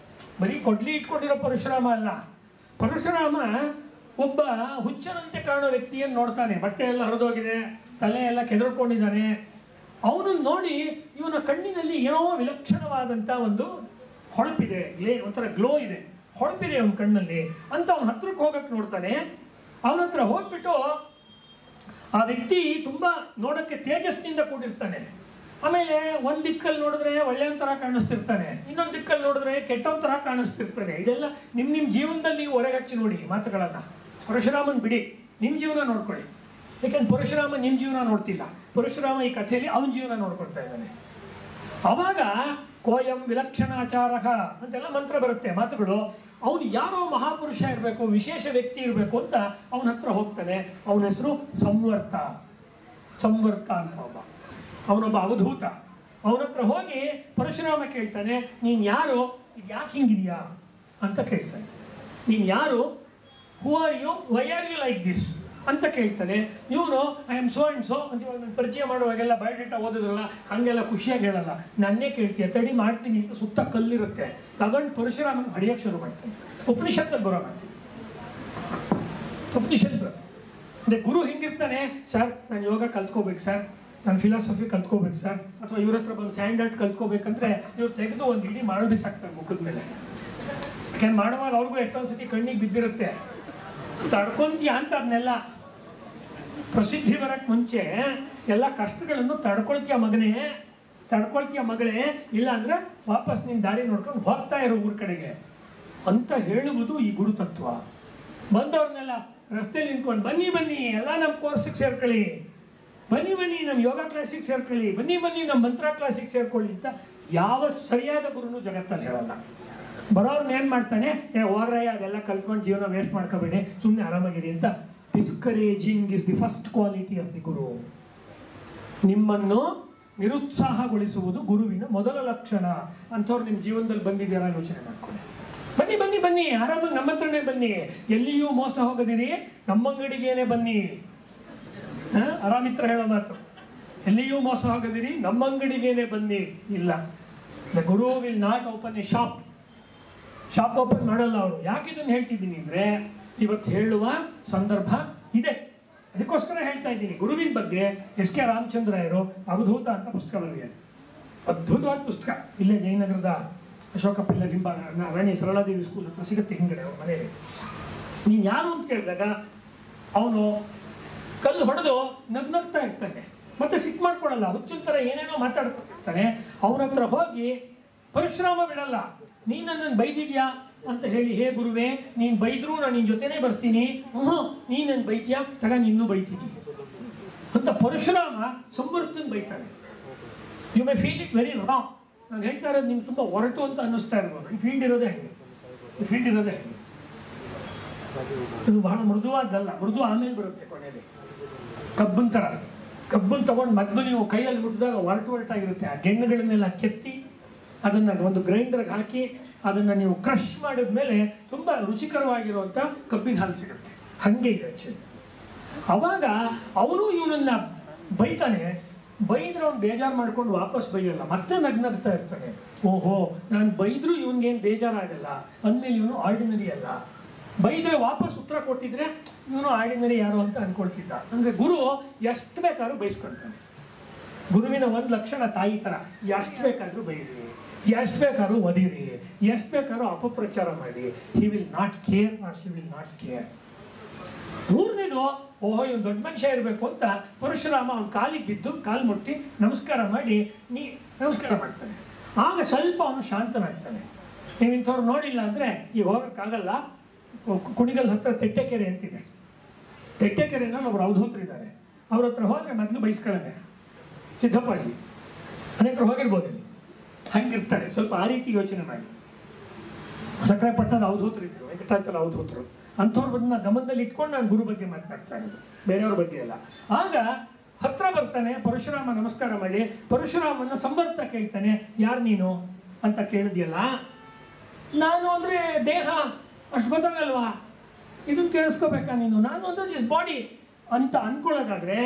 Speaker 1: ಬರೀ ಕೊಡ್ಲಿ ಇಟ್ಕೊಂಡಿರೋ ಪರಶುರಾಮ ಅಲ್ಲ. ಪರಶುರಾಮ ಒಬ್ಬ ಹುಚ್ಚನಂತೆ ಕಾಣೋ ವ್ಯಕ್ತಿಯನ್ನು ನೋಡ್ತಾನೆ, ಬಟ್ಟೆ ಎಲ್ಲ ಹರಿದೋಗಿದೆ, ತಲೆ ಎಲ್ಲ ಕೆದರ್ಕೊಂಡಿದ್ದಾನೆ. ಅವನನ್ನು ನೋಡಿ ಇವನ ಕಣ್ಣಿನಲ್ಲಿ ಏನೋ ವಿಲಕ್ಷಣವಾದಂಥ ಒಂದು ಹೊಳಪಿದೆ, ಒಂಥರ ಗ್ಲೋ ಇದೆ, ಹೊಳಪಿದೆ ಅವನ ಕಣ್ಣಲ್ಲಿ ಅಂತ ಅವನ ಹತ್ರಕ್ಕೆ ಹೋಗಕ್ಕೆ ನೋಡ್ತಾನೆ. ಅವನ ಹತ್ರ ಹೋಗ್ಬಿಟ್ಟು ಆ ವ್ಯಕ್ತಿ ತುಂಬ ನೋಡೋಕ್ಕೆ ತೇಜಸ್ನಿಂದ ಕೂಡಿರ್ತಾನೆ. ಆಮೇಲೆ ಒಂದು ದಿಕ್ಕಲ್ಲಿ ನೋಡಿದ್ರೆ ಒಳ್ಳೆಯ ಥರ ಕಾಣಿಸ್ತಿರ್ತಾನೆ, ಇನ್ನೊಂದು ದಿಕ್ಕಲ್ಲಿ ನೋಡಿದ್ರೆ ಕೆಟ್ಟೊಂದು ಥರ ಕಾಣಿಸ್ತಿರ್ತಾನೆ. ಇದೆಲ್ಲ ನಿಮ್ಮ ಜೀವನದಲ್ಲಿ ನೀವು ಹೊರಗಚ್ಚಿ ನೋಡಿ ಮಾತುಗಳನ್ನು. ಪರಶುರಾಮನ್ ಬಿಡಿ, ನಿಮ್ಮ ಜೀವನ ನೋಡ್ಕೊಳ್ಳಿ. ಯಾಕೆಂದ್ರೆ ಪರಶುರಾಮ ನಿಮ್ಮ ಜೀವನ ನೋಡ್ತಿಲ್ಲ, ಪರಶುರಾಮ ಈ ಕಥೆಯಲ್ಲಿ ಅವನ ಜೀವನ ನೋಡ್ಕೊಳ್ತಾ ಇದ್ದಾನೆ. ಆವಾಗ ಕೋಯಂ ವಿಲಕ್ಷಣಾಚಾರ ಅಂತೆಲ್ಲ ಮಂತ್ರ ಬರುತ್ತೆ, ಮಾತುಗಳು. ಅವನು ಯಾರೋ ಮಹಾಪುರುಷ ಇರಬೇಕು, ವಿಶೇಷ ವ್ಯಕ್ತಿ ಇರಬೇಕು ಅಂತ ಅವನ ಹತ್ರ ಹೋಗ್ತಾನೆ. ಅವನ ಹೆಸರು ಸಂವರ್ತ ಅಂತ ಅವನೊಬ್ಬ ಅವಧೂತ. ಅವನ ಹತ್ರ ಹೋಗಿ ಪರಶುರಾಮ ಕೇಳ್ತಾನೆ, ನೀನು ಯಾರು, ಯಾಕೆ ಹಿಂಗಿದೆಯಾ ಅಂತ ಕೇಳ್ತಾನೆ. ನೀನು ಯಾರು, who are you, why are you like this ಅಂತ ಕೇಳ್ತಾನೆ. ಇವನು I am so and so ಅಂತ ಇವಾಗ ನಾನು ಪರಿಚಯ ಮಾಡುವಾಗೆಲ್ಲ ಬಯೋಡೇಟಾ ಓದಿದ್ರಲ್ಲ ಹಾಗೆಲ್ಲ ಖುಷಿಯಾಗಿ ಹೇಳಲ್ಲ, ನನ್ನೇ ಕೇಳ್ತೀಯ, ತಡಿ ಮಾಡ್ತೀನಿ ಅಂತ ಸುತ್ತ ಕಲ್ಲಿರುತ್ತೆ, ತಗೊಂಡು ಪರಶುರಾಮನ ಹೊಡೆಯೋಕ್ಕೆ ಶುರು ಮಾಡ್ತಾನೆ. ಉಪನಿಷತ್ತಲ್ಲಿ ಬರೋ ಮಾಡ್ತಿದ್ದೆ, ಉಪನಿಷತ್ ಅಂದರೆ ಗುರು ಹೆಂಗಿರ್ತಾನೆ, ಸರ್ ನಾನು ಯೋಗ ಕಲ್ತ್ಕೋಬೇಕು ಸರ್, ನಾನು ಫಿಲಾಸಫಿ ಕಲ್ತ್ಕೋಬೇಕು ಸರ್, ಅಥವಾ ಇವ್ರ ಹತ್ರ ಬಂದು ಸ್ಯಾಂಡ್ ಆರ್ಟ್ ಕಲ್ತ್ಕೋಬೇಕಂದ್ರೆ ಇವ್ರು ತೆಗೆದು ಒಂದು ಇಡೀ ಮಾಡು ಬಿಸಾಕ್ತಾರೆ ಮುಖದ ಮೇಲೆ. ಯಾಕೆಂದ್ರೆ ಮಾಡುವಾಗ ಅವ್ರಿಗೂ ಎಷ್ಟೊಂದು ಸತಿ ಕಣ್ಣಿಗೆ ಬಿದ್ದಿರುತ್ತೆ. ತಡ್ಕೊಂತೀಯ ಅಂತ ಅದನ್ನೆಲ್ಲ ಪ್ರಸಿದ್ಧಿ ಬರಕ್ಕೆ ಮುಂಚೆ ಎಲ್ಲ ಕಷ್ಟಗಳನ್ನು ತಡ್ಕೊಳ್ತೀಯ ಮಗನೇ, ತಡ್ಕೊಳ್ತೀಯ ಮಗಳೇ, ಇಲ್ಲ ಅಂದ್ರೆ ವಾಪಸ್ ನಿನ್ನ ದಾರಿ ನೋಡ್ಕೊಂಡು ಹೋಗ್ತಾ ಇರೋ ಊರ ಕಡೆಗೆ ಅಂತ ಹೇಳುವುದು ಈ ಗುರು ತತ್ವ. ಬಂದವ್ರನ್ನೆಲ್ಲ ರಸ್ತೆಯಲ್ಲಿ ನಿಂತ್ಕೊಂಡು ಬನ್ನಿ ಬನ್ನಿ ಎಲ್ಲ ನಮ್ಮ ಕೋರ್ಸಿಗೆ ಸೇರ್ಕೊಳ್ಳಿ, ಬನ್ನಿ ಬನ್ನಿ ನಮ್ಮ ಯೋಗ ಕ್ಲಾಸಿಗೆ ಸೇರ್ಕೊಳ್ಳಿ, ಬನ್ನಿ ಬನ್ನಿ ನಮ್ಮ ಮಂತ್ರ ಕ್ಲಾಸಿಗೆ ಸೇರ್ಕೊಳ್ಳಿ ಅಂತ ಯಾವ ಸರಿಯಾದ ಗುರುನು ಜಗತ್ತಲ್ಲಿ ಹೇಳಲ್ಲ. ಬರೋರ್ನ ಏನು ಮಾಡ್ತಾನೆ, ಹೋಗ್ರಯ್ಯ ಅದೆಲ್ಲ ಕಲ್ತ್ಕೊಂಡು ಜೀವನ ವೇಸ್ಟ್ ಮಾಡ್ಕೋಬೇಡಿ, ಸುಮ್ಮನೆ ಆರಾಮಾಗಿರಿ ಅಂತ. Discouraging is the first quality of the guru. ನಿಮ್ಮನ್ನು ನಿರುತ್ಸಾಹಗೊಳಿಸುವುದು ಗುರುವಿನ ಮೊದಲ ಲಕ್ಷಣ. ಅಂಥವ್ರು ನಿಮ್ಮ ಜೀವನದಲ್ಲಿ ಬಂದಿದ್ದೀರಾ ಯೋಚನೆ ಮಾಡ್ಕೊಳ್ಳಿ. ಬನ್ನಿ ಬನ್ನಿ ಬನ್ನಿ ಆರಾಮಾಗಿ ನಮ್ಮ ಹತ್ರನೇ ಬನ್ನಿ, ಎಲ್ಲಿಯೂ ಮೋಸ ಹೋಗದಿರಿ, ನಮ್ಮ ಅಂಗಡಿಗೇನೆ ಬನ್ನಿ. ಆರಾಮಿತ್ರ ಹೇಳೋ ಮಾತು, ಎಲ್ಲಿಯೂ ಮೋಸ ಹೋಗದಿರಿ, ನಮ್ಮ ಅಂಗಡಿಗೇನೆ ಬನ್ನಿ. ಇಲ್ಲ, the Guru will not open A shop open ಮಾಡಲ್ಲ ಅವರು. ಯಾಕೆ ಇದನ್ನು ಹೇಳ್ತಿದ್ದೀನಿ ಅಂದರೆ ಇವತ್ತು ಹೇಳುವ ಸಂದರ್ಭ ಇದೆ, ಅದಕ್ಕೋಸ್ಕರ ಹೇಳ್ತಾ ಇದ್ದೀನಿ. ಗುರುವಿನ ಬಗ್ಗೆ ಎಸ್ ಕೆ ರಾಮಚಂದ್ರಾಯರು ಅವಧೂತ ಅಂತ ಪುಸ್ತಕ ಬರೆದಿದ್ದಾರೆ. ಅದ್ಭುತವಾದ ಪುಸ್ತಕ. ಇಲ್ಲೇ ಜಯನಗರದ ಅಶೋಕ ಪಿಲ್ಲರ್ ಹಿಂಬಾಗ ರಾಣಿ ಸರಳಾದೇವಿ ಸ್ಕೂಲ್ ಹತ್ರ ಸಿಗುತ್ತೆ, ಹಿಂಗಡೆ ಅವ್ರ ಮನೆಯಲ್ಲಿ. ನೀನು ಯಾರು ಅಂತ ಕೇಳಿದಾಗ ಅವನು ಕಲ್ಲು ಹೊಡೆದು ನಗ್ನಗ್ತಾ ಇರ್ತಾನೆ, ಮತ್ತೆ ಸಿಟ್ಟು ಮಾಡ್ಕೊಡಲ್ಲ, ಹುಚ್ಚಿನ ಥರ ಏನೇನೋ ಮಾತಾಡ್ಕೊತಿರ್ತಾನೆ. ಅವನ ಹತ್ರ ಹೋಗಿ ಪರಶುರಾಮ ಬಿಡಲ್ಲ, ನೀನು ನನ್ನನ್ನು ಬೈದಿದ್ಯಾ ಅಂತ ಹೇಳಿ, ಹೇ ಗುರುವೇ ನೀನು ಬೈದ್ರು ನಾನು ನಿನ್ನ ಜೊತೆನೇ ಬರ್ತೀನಿ, ನೀನು ನನ್ನ ಬೈದ್ಯಾ ತಗ ನಿನ್ನೂ ಬೈತೀನಿ ಅಂತ ಪರಶುರಾಮ ಸಂವರ್ತನ ಬೈತಾನೆ. You may feel it very wrong. ನಾನು ಹೇಳ್ತಾ ಇರೋದು ನಿಮ್ಗೆ ತುಂಬ ಹೊರಟು ಅಂತ ಅನ್ನಿಸ್ತಾ ಇರ್ಬೋದು. ಈ ಫೀಲ್ಡ್ ಇರೋದೇ ಹೇಗೆ, ಇದು ಬಹಳ ಮೃದುವಾದ್ದಲ್ಲ, ಮೃದು ಆಮೇಲೆ ಬರುತ್ತೆ ಕೊನೆಯಲ್ಲಿ. ಕಬ್ಬನ್ ತಗೊಂಡು ಮೊದಲು ನೀವು ಕೈಯಲ್ಲಿ ಮುಟ್ಟಿದಾಗ ಹೊರಟಾಗಿರುತ್ತೆ. ಆ ಗೆಣ್ಣುಗಳನ್ನೆಲ್ಲ ಕೆತ್ತಿ ಅದನ್ನು ಒಂದು ಗ್ರೈಂಡರ್ಗೆ ಹಾಕಿ ಅದನ್ನು ನೀವು ಕ್ರಷ್ ಮಾಡಿದ್ಮೇಲೆ ತುಂಬ ರುಚಿಕರವಾಗಿರುವಂಥ ಕಬ್ಬಿನ ಹಾಲು ಸಿಗುತ್ತೆ. ಹಾಗೆ ಇದೆ ಆ್ಯಕ್ಚುಲಿ. ಅವಾಗ ಅವನು ಇವನನ್ನು ಬೈತಾನೆ. ಬೈದ್ರೆ ಅವ್ನು ಬೇಜಾರು ಮಾಡ್ಕೊಂಡು ವಾಪಸ್ ಬೈಯಲ್ಲ, ಮತ್ತೆ ನಗ್ನಗ್ತಾ ಇರ್ತಾನೆ. ಓಹೋ, ನಾನು ಬೈದರೂ ಇವನಿಗೇನು ಬೇಜಾರಾಗಲ್ಲ ಅಂದಮೇಲೆ ಇವನು ಆರ್ಡಿನರಿ ಅಲ್ಲ. ಬೈದರೆ ವಾಪಸ್ ಉತ್ತರ ಕೊಟ್ಟಿದ್ರೆ ಇವನು ಆರ್ಡಿನರಿ ಯಾರು ಅಂತ ಅಂದ್ಕೊಳ್ತಿದ್ದ. ಅಂದರೆ ಗುರು ಎಷ್ಟು ಬೇಕಾದ್ರೂ ಬೈಸ್ಕೊಳ್ತಾನೆ. ಗುರುವಿನ ಒಂದು ಲಕ್ಷಣ ತಾಯಿ ಥರ, ಎಷ್ಟು ಬೇಕಾದರೂ ಬೈರಿ, ಎಷ್ಟು ಬೇಕಾದ್ರೂ ಒದಿರಿ, ಎಷ್ಟು ಬೇಕಾದ್ರೂ ಅಪಪ್ರಚಾರ ಮಾಡಿ, he will not care or she will not care. ಮೂರನೇದು, ಓಹೋ ಇವನು ದೊಡ್ಡ ಮನುಷ್ಯ ಇರಬೇಕು ಅಂತ ಪರಶುರಾಮ ಅವನ ಕಾಲಿಗೆ ಬಿದ್ದು ಕಾಲು ಮುಟ್ಟಿ ನಮಸ್ಕಾರ ಮಾಡಿ ನಮಸ್ಕಾರ ಮಾಡ್ತಾನೆ. ಆಗ ಸ್ವಲ್ಪ ಅವನು ಶಾಂತನಾಗ್ತಾನೆ. ನೀವು ಇಂಥವ್ರು ನೋಡಿಲ್ಲ ಅಂದರೆ ಈಗ ಹೋಗೋಕ್ಕಾಗಲ್ಲ. ಕುಣಿಗಲ್ ಹತ್ರ ತೆಟ್ಟೆಕೆರೆ ಅಂತಿದೆ. ತೆಟ್ಟೆಕೆರೆನಲ್ಲಿ ಒಬ್ಬರು ಅವಧೂತರಿದ್ದಾರೆ. ಅವ್ರ ಹತ್ರ ಹೋದರೆ ಮೊದಲು ಬೈಸ್ಕೊಳ್ಳೋಣ. ಸಿದ್ದಪ್ಪಾಜಿ ಅನೇಕರು ಹೋಗಿರ್ಬೋದು, ಹಂಗಿರ್ತಾರೆ. ಸ್ವಲ್ಪ ಆ ರೀತಿ ಯೋಚನೆ ಮಾಡಿ. ಸಕ್ಕರೆ ಪಟ್ಟಣದ ಅವಧೂತರಿದ್ದರು, ವೆಂಕಟಾಚಲ ಅವಧೂತರು. ಅಂಥವ್ರ ಬಂದು ಗಮನದಲ್ಲಿ ಇಟ್ಕೊಂಡು ನಾನು ಗುರು ಬಗ್ಗೆ ಮಾತನಾಡ್ತಾ ಇರೋದು, ಬೇರೆಯವ್ರ ಬಗ್ಗೆ ಅಲ್ಲ. ಆಗ ಹತ್ರ ಬರ್ತಾನೆ ಪರಶುರಾಮ, ನಮಸ್ಕಾರ ಮಾಡಿ ಪರಶುರಾಮನ ಸಂವರ್ತ ಕೇಳ್ತಾನೆ. ಯಾರು ನೀನು ಅಂತ ಕೇಳಿದ್ಯಲ್ಲ, ನಾನು ಅಂದರೆ ದೇಹ, ಅಷ್ಟು ಗೊತ್ತಾಗಲ್ವಾ, ಇದನ್ನು ಕೇಳಿಸ್ಕೋಬೇಕಾ ನೀನು? ನಾನು ಅಂದರೆ ದಿಸ್ ಬಾಡಿ ಅಂತ ಅಂದ್ಕೊಳ್ಳೋದಾದ್ರೆ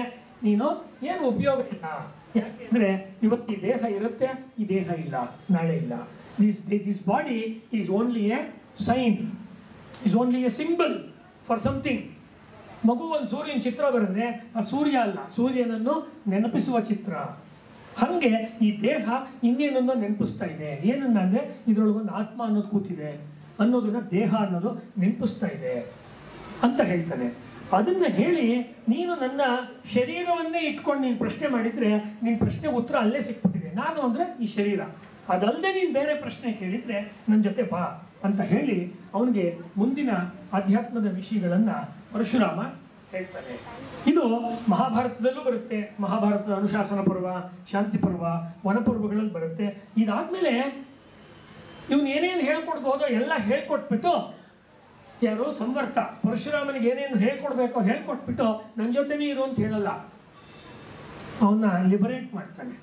Speaker 1: ನೀನು ಏನು ಉಪಯೋಗ ಇಲ್ಲ. ಯಾಕೆಂದರೆ ಇವತ್ತು ಈ ದೇಹ ಇರುತ್ತೆ, ಈ ದೇಹ ಇಲ್ಲ, ನಾಳೆ ಇಲ್ಲ. This body is only a sign, is only a symbol for something. ಮಗು ಒಂದು ಸೂರ್ಯನ ಚಿತ್ರ ಬರೆದ್ರೆ ಆ ಸೂರ್ಯ ಅಲ್ಲ, ಸೂರ್ಯನನ್ನು ನೆನಪಿಸುವ ಚಿತ್ರ. ಹಾಗೆ ಈ ದೇಹ ಇನ್ನೇನನ್ನೋ ನೆನಪಿಸ್ತಾ ಇದೆ. ಏನನ್ನ ಅಂದರೆ ಇದರೊಳಗೊಂದು ಆತ್ಮ ಅನ್ನೋದು ಕೂತಿದೆ ಅನ್ನೋದನ್ನ ದೇಹ ಅನ್ನೋದು ನೆನಪಿಸ್ತಾ ಇದೆ ಅಂತ ಹೇಳ್ತಾನೆ. ಅದನ್ನು ಹೇಳಿ, ನೀನು ನನ್ನ ಶರೀರವನ್ನೇ ಇಟ್ಕೊಂಡು ನೀನು ಪ್ರಶ್ನೆ ಮಾಡಿದರೆ ನಿನ್ನ ಪ್ರಶ್ನೆ ಉತ್ತರ ಅಲ್ಲೇ ಸಿಕ್ಬಿಟ್ಟಿದೆ. ನಾನು ಅಂದರೆ ಈ ಶರೀರ, ಅದಲ್ಲದೆ ನೀನು ಬೇರೆ ಪ್ರಶ್ನೆ ಕೇಳಿದರೆ ನನ್ನ ಜೊತೆ ಬಾ ಅಂತ ಹೇಳಿ ಅವನಿಗೆ ಮುಂದಿನ ಆಧ್ಯಾತ್ಮದ ವಿಷಯಗಳನ್ನು ಪರಶುರಾಮ ಹೇಳ್ತಾನೆ. ಇದು ಮಹಾಭಾರತದಲ್ಲೂ ಬರುತ್ತೆ. ಮಹಾಭಾರತದ ಅನುಶಾಸನ ಪರ್ವ, ಶಾಂತಿ ಪರ್ವ, ವನಪರ್ವಗಳಲ್ಲಿ ಬರುತ್ತೆ. ಇದಾದಮೇಲೆ ಇವನು ಏನೇನು ಹೇಳ್ಕೊಡ್ಬೋದೋ ಎಲ್ಲ ಹೇಳ್ಕೊಟ್ಬಿಟ್ಟು, ಯಾರು ಸಂವರ್ತ ಪರಶುರಾಮನಿಗೆ ಏನೇನು ಹೇಳ್ಕೊಡ್ಬೇಕೋ ಹೇಳ್ಕೊಟ್ಬಿಟ್ಟು ನನ್ನ ಜೊತೆನೇ ಇರು ಅಂತ ಹೇಳಲ್ಲ, ಅವನ್ನ ಲಿಬರೇಟ್ ಮಾಡ್ತಾನೆ.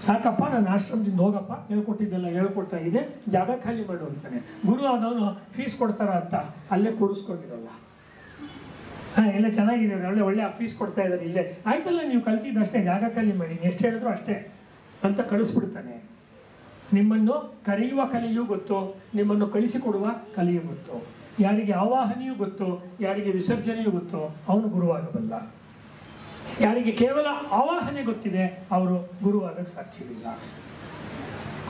Speaker 1: ಸಾಕಪ್ಪ, ನನ್ನ ಆಶ್ರಮದಿಂದ ಹೋಗಪ್ಪ, ಹೇಳ್ಕೊಟ್ಟಿದ್ದೆಲ್ಲ ಹೇಳ್ಕೊಟ್ಟಾಗಿದೆ, ಜಾಗ ಖಾಲಿ ಮಾಡು ಅಂತಾನೆ. ಗುರು ಆದವನು ಫೀಸ್ ಕೊಡ್ತಾರ ಅಂತ ಅಲ್ಲೇ ಕೂರಿಸ್ಕೊಂಡಿರಲ್ಲ. ಎಲ್ಲ ಚೆನ್ನಾಗಿದೆ, ಒಳ್ಳೆ ಫೀಸ್ ಕೊಡ್ತಾ ಇದ್ದಾರೆ ಇಲ್ಲೇ, ಆಯ್ತಲ್ಲ ನೀವು ಕಲ್ತಿದ್ದಷ್ಟೇ, ಜಾಗ ಖಾಲಿ ಮಾಡಿ, ಎಷ್ಟು ಹೇಳಿದ್ರು ಅಷ್ಟೇ ಅಂತ ಕಳಿಸ್ಬಿಡ್ತಾನೆ. ನಿಮ್ಮನ್ನು ಕರೆಯುವ ಕಲೆಯೂ ಗೊತ್ತು, ನಿಮ್ಮನ್ನು ಕಳಿಸಿಕೊಡುವ ಕಲೆಯೂ ಗೊತ್ತು. ಯಾರಿಗೆ ಆವಾಹನೆಯೂ ಗೊತ್ತೋ, ಯಾರಿಗೆ ವಿಸರ್ಜನೆಯೂ ಗೊತ್ತೋ ಅವನು ಗುರುವಾಗಬಲ್ಲ. ಯಾರಿಗೆ ಕೇವಲ ಆವಾಹನೆ ಗೊತ್ತಿದೆ ಅವರು ಗುರುವಾಗಕ್ಕೆ ಸಾಧ್ಯವಿಲ್ಲ.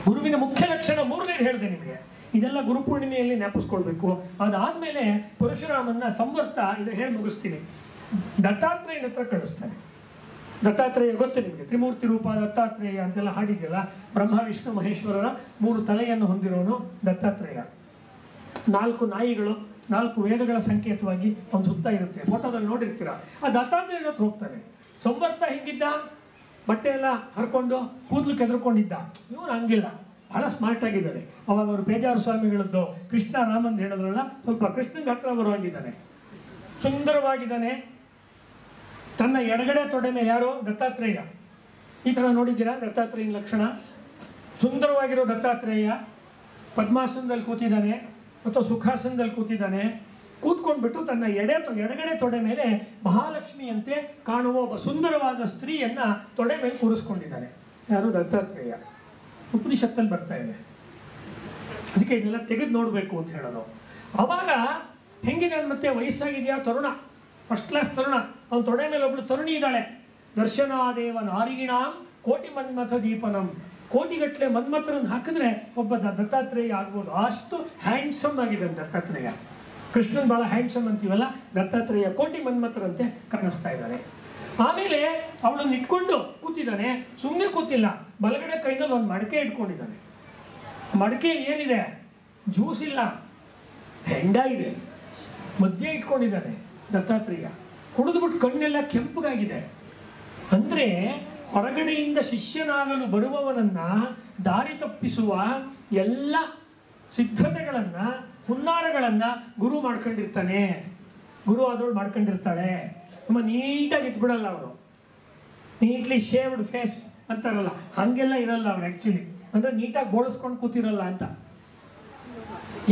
Speaker 1: ಗುರುವಿನ ಮುಖ್ಯ ಲಕ್ಷಣ ಮೂರನೇದು ಹೇಳಿದೆ ನಿಮಗೆ. ಇದೆಲ್ಲ ಗುರುಪೂರ್ಣಿಮೆಯಲ್ಲಿ ಜ್ಞಾಪಿಸ್ಕೊಳ್ಬೇಕು. ಅದಾದ್ಮೇಲೆ ಪರಶುರಾಮನ್ನ ಸಂವರ್ತ ಇದು ಹೇಳಿ ಮುಗಿಸ್ತೀನಿ. ದತ್ತಾತ್ರೇಯನ ಹತ್ರ ಕಳಿಸ್ತಾನೆ. ದತ್ತಾತ್ರೇಯ ಗೊತ್ತು ನಿಮಗೆ, ತ್ರಿಮೂರ್ತಿ ರೂಪ ದತ್ತಾತ್ರೇಯ ಅಂತೆಲ್ಲ ಹಾಡಿದೆಯಲ್ಲ. ಬ್ರಹ್ಮ ವಿಷ್ಣು ಮಹೇಶ್ವರರ 3 ತಲೆಯನ್ನು ಹೊಂದಿರೋನು ದತ್ತಾತ್ರೇಯ. 4 ನಾಯಿಗಳು, 4 ವೇದಗಳ ಸಂಕೇತವಾಗಿ ಅವನ ಸುತ್ತ ಇರುತ್ತೆ. ಫೋಟೋದಲ್ಲಿ ನೋಡಿರ್ತೀರ. ಆ ದತ್ತಾತ್ರೇಯನ ಹತ್ರ ಹೋಗ್ತಾನೆ. ಸಂವರ್ತ ಹಿಂಗಿದ್ದ, ಬಟ್ಟೆ ಎಲ್ಲ ಹರ್ಕೊಂಡು ಕೂದಲು ಕೆದರ್ಕೊಂಡಿದ್ದ. ಇವನು ಹಂಗಿಲ್ಲ, ಬಹಳ ಸ್ಮಾರ್ಟ್ ಆಗಿದ್ದಾರೆ. ಅವಾಗ ಅವರು ಪೇಜಾರು ಸ್ವಾಮಿಗಳದ್ದು ಕೃಷ್ಣ ರಾಮಂದ್ ಹೇಳಿದ್ರಲ್ಲ, ಸ್ವಲ್ಪ ಕೃಷ್ಣಂಗೆ ಹತ್ರ ಬರುವಾಗಿದ್ದಾನೆ, ಸುಂದರವಾಗಿದ್ದಾನೆ. ತನ್ನ ಎಡಗಡೆ ತೊಡೆ ಮೇಲೆ ಯಾರು? ದತ್ತಾತ್ರೇಯ. ಈ ಥರ ನೋಡಿದ್ದೀರಾ ದತ್ತಾತ್ರೇಯನ ಲಕ್ಷಣ? ಸುಂದರವಾಗಿರೋ ದತ್ತಾತ್ರೇಯ ಪದ್ಮಾಸನದಲ್ಲಿ ಕೂತಿದ್ದಾನೆ ಅಥವಾ ಸುಖಾಸನದಲ್ಲಿ ಕೂತಿದ್ದಾನೆ. ಕೂತ್ಕೊಂಡ್ಬಿಟ್ಟು ತನ್ನ ಎಡಗಡೆ ತೊಡೆ ಮೇಲೆ ಮಹಾಲಕ್ಷ್ಮಿಯಂತೆ ಕಾಣುವ ಒಬ್ಬ ಸುಂದರವಾದ ಸ್ತ್ರೀಯನ್ನ ತೊಡೆ ಮೇಲೆ ಕೂರಿಸ್ಕೊಂಡಿದ್ದಾನೆ. ಯಾರು? ದತ್ತಾತ್ರೇಯ. ಉಪನಿಷತ್ತಲ್ಲಿ ಬರ್ತಾ ಇದೆ. ಅದಕ್ಕೆ ಇದನ್ನೆಲ್ಲ ತೆಗೆದು ನೋಡಬೇಕು ಅಂತ ಹೇಳೋದು. ಅವಾಗ ಹೆಂಗಿದೆ ಮತ್ತೆ ವಯಸ್ಸಾಗಿದೆಯಾ? ತರುಣ, ಫಸ್ಟ್ ಕ್ಲಾಸ್ ತರುಣ. ಅವನ ತೊಡೆ ಮೇಲೆ ಒಬ್ಳು ತರುಣಿ ಇದ್ದಾಳೆ. ದರ್ಶನಾದೇವ ನಾರಿಗಿಣಾಂ ಕೋಟಿ ಮನ್ಮಥ ದೀಪನಂ. ಕೋಟಿಗಟ್ಟಲೆ ಮನ್ಮಥರನ್ನು ಹಾಕಿದ್ರೆ ಒಬ್ಬ ದತ್ತಾತ್ರೇಯ ಆಗ್ಬೋದು. ಅಷ್ಟು ಹ್ಯಾಂಡ್ಸಮ್ ಆಗಿದೆ ದತ್ತಾತ್ರೇಯ. ಕೃಷ್ಣನ್ ಬಹಳ ಹ್ಯಾಂಡ್ಸಮ್ ಅಂತೀವಲ್ಲ, ದತ್ತಾತ್ರೇಯ ಕೋಟಿ ಮನ್ಮಥರಂತೆ ಕಾಣಿಸ್ತಾ ಇದ್ದಾನೆ. ಆಮೇಲೆ ಅವಳನ್ನು ಇಟ್ಕೊಂಡು ಕೂತಿದ್ದಾನೆ. ಸುಮ್ಮನೆ ಕೂತಿಲ್ಲ, ಬಲಗಡೆ ಕೈನಲ್ಲಿ ಒಂದು ಮಡಕೆ ಇಟ್ಕೊಂಡಿದ್ದಾನೆ. ಮಡಕೆಯಲ್ಲಿ ಏನಿದೆ? ಜ್ಯೂಸ್ ಇಲ್ಲ, ಹೆಂಡ ಇದೆ. ಮಧ್ಯೆ ಇಟ್ಕೊಂಡಿದ್ದಾನೆ ದತ್ತಾತ್ರೇಯ. ಕುಡಿದ್ಬಿಟ್ಟು ಕಣ್ಣೆಲ್ಲ ಕೆಂಪಗಾಗಿದೆ. ಅಂದ್ರೆ ಹೊರಗಡೆಯಿಂದ ಶಿಷ್ಯನಾಗಲು ಬರುವವನನ್ನ ದಾರಿ ತಪ್ಪಿಸುವ ಎಲ್ಲ ಸಿದ್ಧತೆಗಳನ್ನ, ಹುನ್ನಾರಗಳನ್ನ ಗುರು ಮಾಡ್ಕೊಂಡಿರ್ತಾನೆ. ಗುರು ಆದವಳು ಮಾಡ್ಕೊಂಡಿರ್ತಾಳೆ. ತುಂಬ ನೀಟಾಗಿ ಇಟ್ಬಿಡಲ್ಲ ಅವರು. ನೀಟ್ಲಿ ಶೇವ್ಡ್ ಫೇಸ್ ಅಂತಾರಲ್ಲ, ಹಂಗೆಲ್ಲ ಇರಲ್ಲ ಅವ್ರು ಆ್ಯಕ್ಚುಲಿ. ಅಂದರೆ ನೀಟಾಗಿ ಬೋಳಿಸ್ಕೊಂಡು ಕೂತಿರಲ್ಲ ಅಂತ.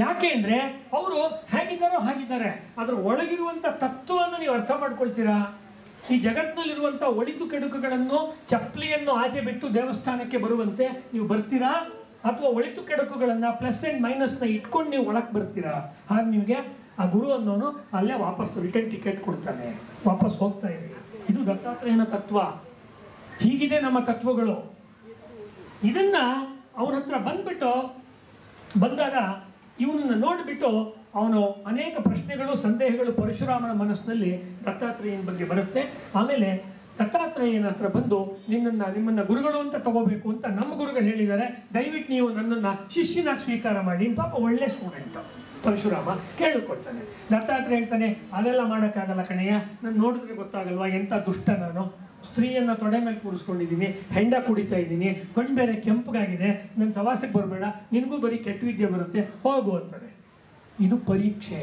Speaker 1: ಯಾಕೆ ಅಂದರೆ ಅವರು ಹೇಗಿದ್ದಾರೋ ಹಾಗಿದ್ದಾರೆ. ಅದರ ಒಳಗಿರುವಂಥ ತತ್ವವನ್ನು ನೀವು ಅರ್ಥ ಮಾಡ್ಕೊಳ್ತೀರಾ? ಈ ಜಗತ್ತಿನಲ್ಲಿರುವಂಥ ಒಳಿತು ಕೆಡುಕುಗಳನ್ನು, ಚಪ್ಪಲಿಯನ್ನು ಆಚೆ ಬಿಟ್ಟು ದೇವಸ್ಥಾನಕ್ಕೆ ಬರುವಂತೆ ನೀವು ಬರ್ತೀರಾ? ಅಥವಾ ಒಳಿತು ಕೆಡುಕುಗಳನ್ನು, ಪ್ಲಸ್ ಆ್ಯಂಡ್ ಮೈನಸ್ನ ಇಟ್ಕೊಂಡು ನೀವು ಒಳಗೆ ಬರ್ತೀರಾ? ಹಾಗೆ ನಿಮಗೆ ಆ ಗುರು ಅನ್ನೋನು ಅಲ್ಲೇ ವಾಪಸ್ ರಿಟರ್ನ್ ಟಿಕೆಟ್ ಕೊಡ್ತಾನೆ. ವಾಪಸ್ ಹೋಗ್ತಾ ಇರಿ. ಇದು ದತ್ತಾತ್ರೇಯನ ತತ್ವ. ಹೀಗಿದೆ ನಮ್ಮ ತತ್ವಗಳು. ಇದನ್ನ ಅವನ ಹತ್ರ ಬಂದಾಗ ಇವನನ್ನು ನೋಡಿಬಿಟ್ಟು ಅವನು ಅನೇಕ ಪ್ರಶ್ನೆಗಳು, ಸಂದೇಹಗಳು ಪರಶುರಾಮನ ಮನಸ್ಸಿನಲ್ಲಿ ದತ್ತಾತ್ರೇಯನ ಬಗ್ಗೆ ಬರುತ್ತೆ. ಆಮೇಲೆ ದತ್ತಾತ್ರೇಯನ ಹತ್ರ ಬಂದು ನಿಮ್ಮನ್ನ ಗುರುಗಳು ಅಂತ ತಗೋಬೇಕು ಅಂತ ನಮ್ಮ ಗುರುಗಳು ಹೇಳಿದ್ದಾರೆ, ದಯವಿಟ್ಟು ನೀವು ನನ್ನನ್ನು ಶಿಷ್ಯನಾಗಿ ಸ್ವೀಕಾರ ಮಾಡಿ. ಪಾಪ ಒಳ್ಳೆ ಸ್ಟೂಡೆಂಟ್ ಪರಶುರಾಮ ಕೇಳಿಕೊಳ್ತಾನೆ. ದತ್ತಾತ್ರೇಯ ಹೇಳ್ತಾನೆ, ಅದೆಲ್ಲ ಮಾಡೋಕ್ಕಾಗಲ್ಲ ಕಣಯ್ಯ, ನಾನು ನೋಡಿದ್ರೆ ಗೊತ್ತಾಗಲ್ವಾ ಎಂಥ ದುಷ್ಟ ನಾನು. ಸ್ತ್ರೀಯನ್ನು ತೊಡೆ ಮೇಲೆ ಕೂರಿಸ್ಕೊಂಡಿದ್ದೀನಿ, ಹೆಂಡ ಕುಡಿತಾ ಇದ್ದೀನಿ, ಕಣ್ಣು ಬೇರೆ ಕೆಂಪಗಾಗಿದೆ, ನನ್ನ ಸವಾಸಕ್ಕೆ ಬರಬೇಡ, ನಿನಗೂ ಬರೀ ಕೆಟ್ಟ ವಿದ್ಯೆ ಬರುತ್ತೆ, ಹೋಗು ಅಂತಾನೆ. ಇದು ಪರೀಕ್ಷೆ.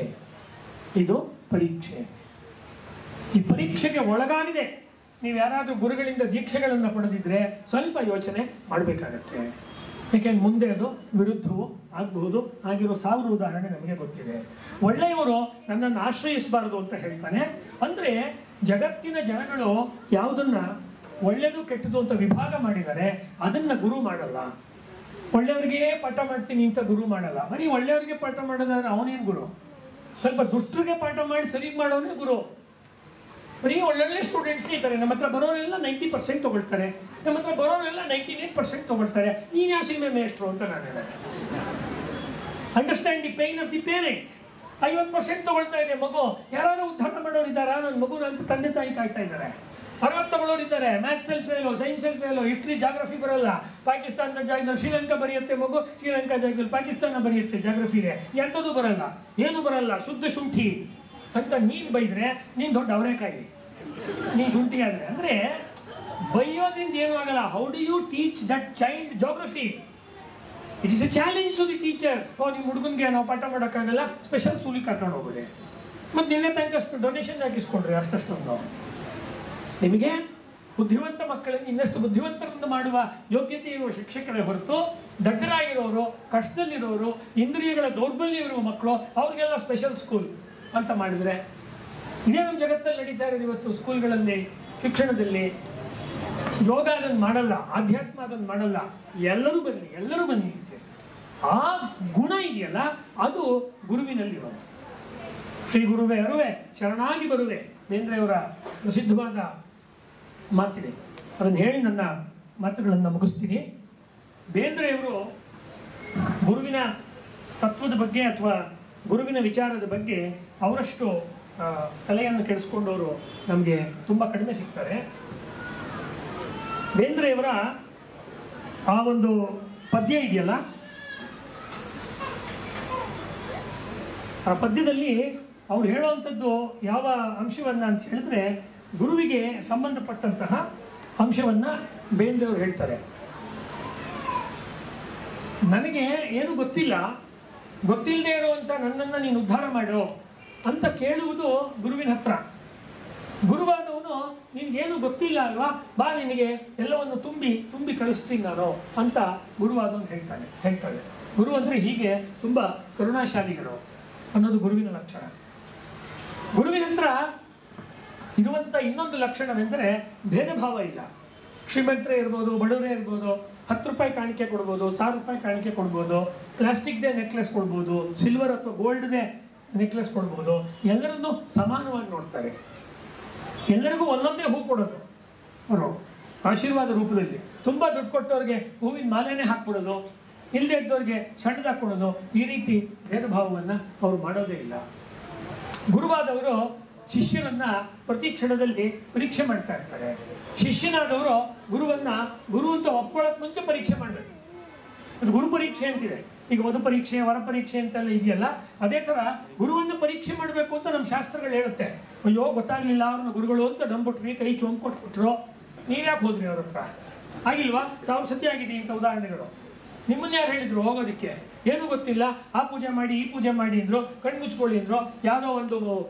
Speaker 1: ಇದು ಪರೀಕ್ಷೆ. ಈ ಪರೀಕ್ಷೆಗೆ ಒಳಗಾಗಿದೆ. ನೀವು ಯಾರಾದರೂ ಗುರುಗಳಿಂದ ದೀಕ್ಷೆಗಳನ್ನು ಪಡೆದಿದ್ರೆ ಸ್ವಲ್ಪ ಯೋಚನೆ ಮಾಡಬೇಕಾಗತ್ತೆ. ಯಾಕೆಂದ್ರೆ ಮುಂದೆ ಅದು ವಿರುದ್ಧವೂ ಆಗಬಹುದು. ಆಗಿರೋ 1000 ಉದಾಹರಣೆ ನಮಗೆ ಗೊತ್ತಿದೆ. ಒಳ್ಳೆಯವರು ನನ್ನನ್ನು ಆಶ್ರಯಿಸಬಾರ್ದು ಅಂತ ಹೇಳ್ತಾನೆ. ಅಂದರೆ ಜಗತ್ತಿನ ಜನಗಳು ಯಾವುದನ್ನ ಒಳ್ಳೆಯದು ಕೆಟ್ಟದು ಅಂತ ವಿಭಾಗ ಮಾಡಿದ್ದಾರೆ, ಅದನ್ನ ಗುರು ಮಾಡಲ್ಲ. ಒಳ್ಳೆಯವರಿಗೆ ಪಾಠ ಮಾಡ್ತೀನಿ ಅಂತ ಗುರು ಮಾಡಲ್ಲ. ಬರೀ ಒಳ್ಳೆಯವರಿಗೆ ಪಾಠ ಮಾಡೋದಾದ್ರೆ ಅವನೇನು ಗುರು? ಸ್ವಲ್ಪ ದುಷ್ಟರಿಗೆ ಪಾಠ ಮಾಡಿ ಸರಿ ಮಾಡೋನೇ ಗುರು. ಬರೀ ಒಳ್ಳೊಳ್ಳೆ ಸ್ಟೂಡೆಂಟ್ಸೇ ಇದ್ದಾರೆ. ನಮ್ಮ ಹತ್ರ ಬರೋರೆಲ್ಲ 90% ತೊಗೊಳ್ತಾರೆ, ನಮ್ಮ ಹತ್ರ ಬರೋರೆಲ್ಲ 99% ತೊಗೊಳ್ತಾರೆ. ನೀನು ಯಾವ ಸೀಮೆ ಮೇಷ್ಟ್ರು ಅಂತ ನಾನು ಹೇಳಿದೆ. Understand the pain of the parent. 50% ತೊಗೊಳ್ತಾ ಇದೆ ಮಗು. ಯಾರು ಉದ್ಧಾರ ಮಾಡೋರಿದ್ದಾರಾ? ನನ್ನ ಮಗುನ ಅಂತ ತಂದೆ ತಾಯಿ ಕಾಯ್ತಾ ಇದ್ದಾರೆ. 60 ತಗೊಳ್ಳೋರಿದ್ದಾರೆ. ಮ್ಯಾಥ್ಸಲ್ಲಿ ಫೇಲು, ಸೈನ್ಸಲ್ಲಿ ಫೇಲು, ಹಿಸ್ಟ್ರಿ ಜಾಗ್ರಫಿ ಬರೋಲ್ಲ. ಪಾಕಿಸ್ತಾನದ ಜಾಗದಲ್ಲಿ ಶ್ರೀಲಂಕಾ ಬರೆಯುತ್ತೆ ಮಗು, ಶ್ರೀಲಂಕಾ ಜಾಗದಲ್ಲಿ ಪಾಕಿಸ್ತಾನ ಬರೆಯುತ್ತೆ ಜಾಗ್ರಫಿಗೆ. ಎಂಥದ್ದು ಬರಲ್ಲ, ಏನು ಬರಲ್ಲ, ಶುದ್ಧ ಶುಂಠಿ ಅಂತ ನೀನು ಬೈದ್ರೆ ನೀನು ದೊಡ್ಡ ಅವರೇಕಾಯಿ. ನೀನು ಶುಂಠಿ ಆದರೆ ಅಂದರೆ ಬೈಯೋದ್ರಿಂದ ಏನೂ ಆಗಲ್ಲ. How do you teach that child geography? It is a challenge to the teacher. ನಿಮ್ಮ ಹುಡುಗನಿಗೆ ನಾವು ಪಾಠ ಮಾಡೋಕ್ಕಾಗಲ್ಲ, ಸ್ಪೆಷಲ್ ಸ್ಕೂಲಿಗೆ ಕರ್ಕೊಂಡು ಹೋಗೋದೆ. ಮತ್ತು ನಿನ್ನೆ ತನಕ ಡೊನೇಷನ್ ಹಾಕಿಸ್ಕೊಂಡ್ರಿ ಅಷ್ಟೊಂದು. ನಿಮಗೆ ಬುದ್ಧಿವಂತ ಮಕ್ಕಳನ್ನು ಇನ್ನಷ್ಟು ಬುದ್ಧಿವಂತರನ್ನು ಮಾಡುವ ಯೋಗ್ಯತೆ ಇರುವ ಶಿಕ್ಷಕರೇ ಹೊರತು, ದಡ್ಡರಾಗಿರೋರು, ಕಷ್ಟದಲ್ಲಿರೋರು, ಇಂದ್ರಿಯಗಳ ದೌರ್ಬಲ್ಯ ಇರುವ ಮಕ್ಕಳು ಅವ್ರಿಗೆಲ್ಲ ಸ್ಪೆಷಲ್ ಸ್ಕೂಲ್ ಅಂತ ಮಾಡಿದರೆ ಇದೇ ನಮ್ಮ ಜಗತ್ತಲ್ಲಿ ನಡೀತಾ ಇರೋದು. ಇವತ್ತು ಸ್ಕೂಲ್ಗಳಲ್ಲಿ, ಶಿಕ್ಷಣದಲ್ಲಿ ಯೋಗ ಅದನ್ನು ಮಾಡಲ್ಲ, ಆಧ್ಯಾತ್ಮ ಅದನ್ನು ಮಾಡಲ್ಲ. ಎಲ್ಲರೂ ಬನ್ನಿ ಅಂತ ಆ ಗುಣ ಇದೆಯಲ್ಲ, ಅದು ಗುರುವಿನಲ್ಲಿರೋದು. ಶ್ರೀ ಗುರುವೇ ಅರುವೆ ಶರಣಾಗಿ ಬರುವೆ ಬೇಂದ್ರೆಯವರ ಪ್ರಸಿದ್ಧವಾದ ಮಾತಿದೆ. ಅದನ್ನು ಹೇಳಿ ನನ್ನ ಮಾತುಗಳನ್ನು ಮುಗಿಸ್ತೀನಿ. ಬೇಂದ್ರೆಯವರು ಗುರುವಿನ ತತ್ವದ ಬಗ್ಗೆ ಅಥವಾ ಗುರುವಿನ ವಿಚಾರದ ಬಗ್ಗೆ ಅವರಷ್ಟು ತಲೆಯನ್ನು ಕೆಡಿಸ್ಕೊಂಡವರು ನಮಗೆ ತುಂಬ ಕಡಿಮೆ ಸಿಗ್ತಾರೆ. ಬೇಂದ್ರೆಯವರ ಆ ಒಂದು ಪದ್ಯ ಇದೆಯಲ್ಲ, ಆ ಪದ್ಯದಲ್ಲಿ ಅವ್ರು ಹೇಳುವಂಥದ್ದು ಯಾವ ಅಂಶವನ್ನು ಅಂತ ಹೇಳಿದ್ರೆ ಗುರುವಿಗೆ ಸಂಬಂಧಪಟ್ಟಂತಹ ಅಂಶವನ್ನು ಬೇಂದ್ರೆಯವರು ಹೇಳ್ತಾರೆ. ನನಗೆ ಏನು ಗೊತ್ತಿಲ್ಲ, ಗೊತ್ತಿಲ್ಲದೆ ಇರುವಂಥ ನನ್ನನ್ನು ನೀನು ಉದ್ಧಾರ ಮಾಡೋ ಅಂತ ಕೇಳುವುದು ಗುರುವಿನ ಹತ್ರ. ಗುರುವಾದವನು ನಿನಗೇನು ಗೊತ್ತಿಲ್ಲ ಅಲ್ವಾ, ಬಾ ನಿನಗೆ ಎಲ್ಲವನ್ನು ತುಂಬಿ ಕಳಿಸ್ತೀನಿ ನಾನು ಅಂತ ಗುರುವಾದವನು ಹೇಳ್ತಾಳೆ. ಗುರು ಅಂದರೆ ಹೀಗೆ ತುಂಬ ಕರುಣಾಶಾಲಿಗಳು ಅನ್ನೋದು ಗುರುವಿನ ಲಕ್ಷಣ. ಗುರುವಿನ ಹತ್ರ ಇರುವಂಥ ಇನ್ನೊಂದು ಲಕ್ಷಣವೆಂದರೆ ಭೇದ ಭಾವ ಇಲ್ಲ. ಶ್ರೀಮಂತರೇ ಇರ್ಬೋದು, ಬಡವರೇ ಇರ್ಬೋದು, 10 ರೂಪಾಯಿ ಕಾಣಿಕೆ ಕೊಡ್ಬೋದು, 1000 ರೂಪಾಯಿ ಕಾಣಿಕೆ ಕೊಡ್ಬೋದು, ಪ್ಲಾಸ್ಟಿಕ್ದೇ ನೆಕ್ಲೆಸ್ ಕೊಡ್ಬೋದು, ಸಿಲ್ವರ್ ಅಥವಾ ಗೋಲ್ಡ್ದೇ ನೆಕ್ಲೆಸ್ ಕೊಡ್ಬೋದು. ಎಲ್ಲರನ್ನೂ ಸಮಾನವಾಗಿ ನೋಡ್ತಾರೆ. ಎಲ್ಲರಿಗೂ ಒಂದೊಂದೇ ಹೂ ಕೊಡೋದು ಅವರು ಆಶೀರ್ವಾದ ರೂಪದಲ್ಲಿ. ತುಂಬ ದುಡ್ಡು ಕೊಟ್ಟವ್ರಿಗೆ ಹೂವಿನ ಮಾಲೆನೇ ಹಾಕ್ಬಿಡೋದು, ಇಲ್ಲದೆ ಇದ್ದವ್ರಿಗೆ ಸಣ್ಣದಾಗಿ ಕೊಡೋದು, ಈ ರೀತಿ ಭೇದ ಭಾವವನ್ನು ಅವರು ಮಾಡೋದೇ ಇಲ್ಲ. ಗುರುವಾದವರು ಶಿಷ್ಯರನ್ನ ಪ್ರತಿ ಕ್ಷಣದಲ್ಲಿ ಪರೀಕ್ಷೆ ಮಾಡ್ತಾ ಇರ್ತಾರೆ. ಶಿಷ್ಯನಾದವರು ಗುರು ಅಂತ ಒಪ್ಕೊಳ್ಳೋಕೆ ಮುಂಚೆ ಪರೀಕ್ಷೆ ಮಾಡಬೇಕು. ಅದು ಗುರು ಪರೀಕ್ಷೆ ಅಂತಿದೆ. ಈಗ ವಧು ಪರೀಕ್ಷೆ, ವರ ಪರೀಕ್ಷೆ ಅಂತೆಲ್ಲ ಇದೆಯಲ್ಲ, ಅದೇ ಥರ ಗುರುವನ್ನು ಪರೀಕ್ಷೆ ಮಾಡಬೇಕು ಅಂತ ನಮ್ಮ ಶಾಸ್ತ್ರಗಳು ಹೇಳುತ್ತೆ. ಅಯ್ಯೋ ಗೊತ್ತಾಗ್ಲಿಲ್ಲ ಅವ್ರನ್ನ ಗುರುಗಳು ಅಂತ ನಂಬಿಟ್ವಿ, ಕೈ ಚೋಂಬ್ ಕೊಟ್ಬಿಟ್ರು, ನೀವ್ಯಾಕೆ ಹೋದ್ರಿ ಅವ್ರ ಹತ್ರ? ಆಗಿಲ್ವಾ? 1000 ಸತಿ ಆಗಿದೆ ಇಂಥ ಉದಾಹರಣೆಗಳು. ನಿಮ್ಮನ್ನ ಯಾರು ಹೇಳಿದ್ರು ಹೋಗೋದಕ್ಕೆ? ಏನೂ ಗೊತ್ತಿಲ್ಲ, ಆ ಪೂಜೆ ಮಾಡಿ ಈ ಪೂಜೆ ಮಾಡಿ ಅಂದರು, ಕಣ್ಣು ಮುಚ್ಕೊಳ್ಳಿ ಅಂದರು, ಯಾವುದೋ ಒಂದು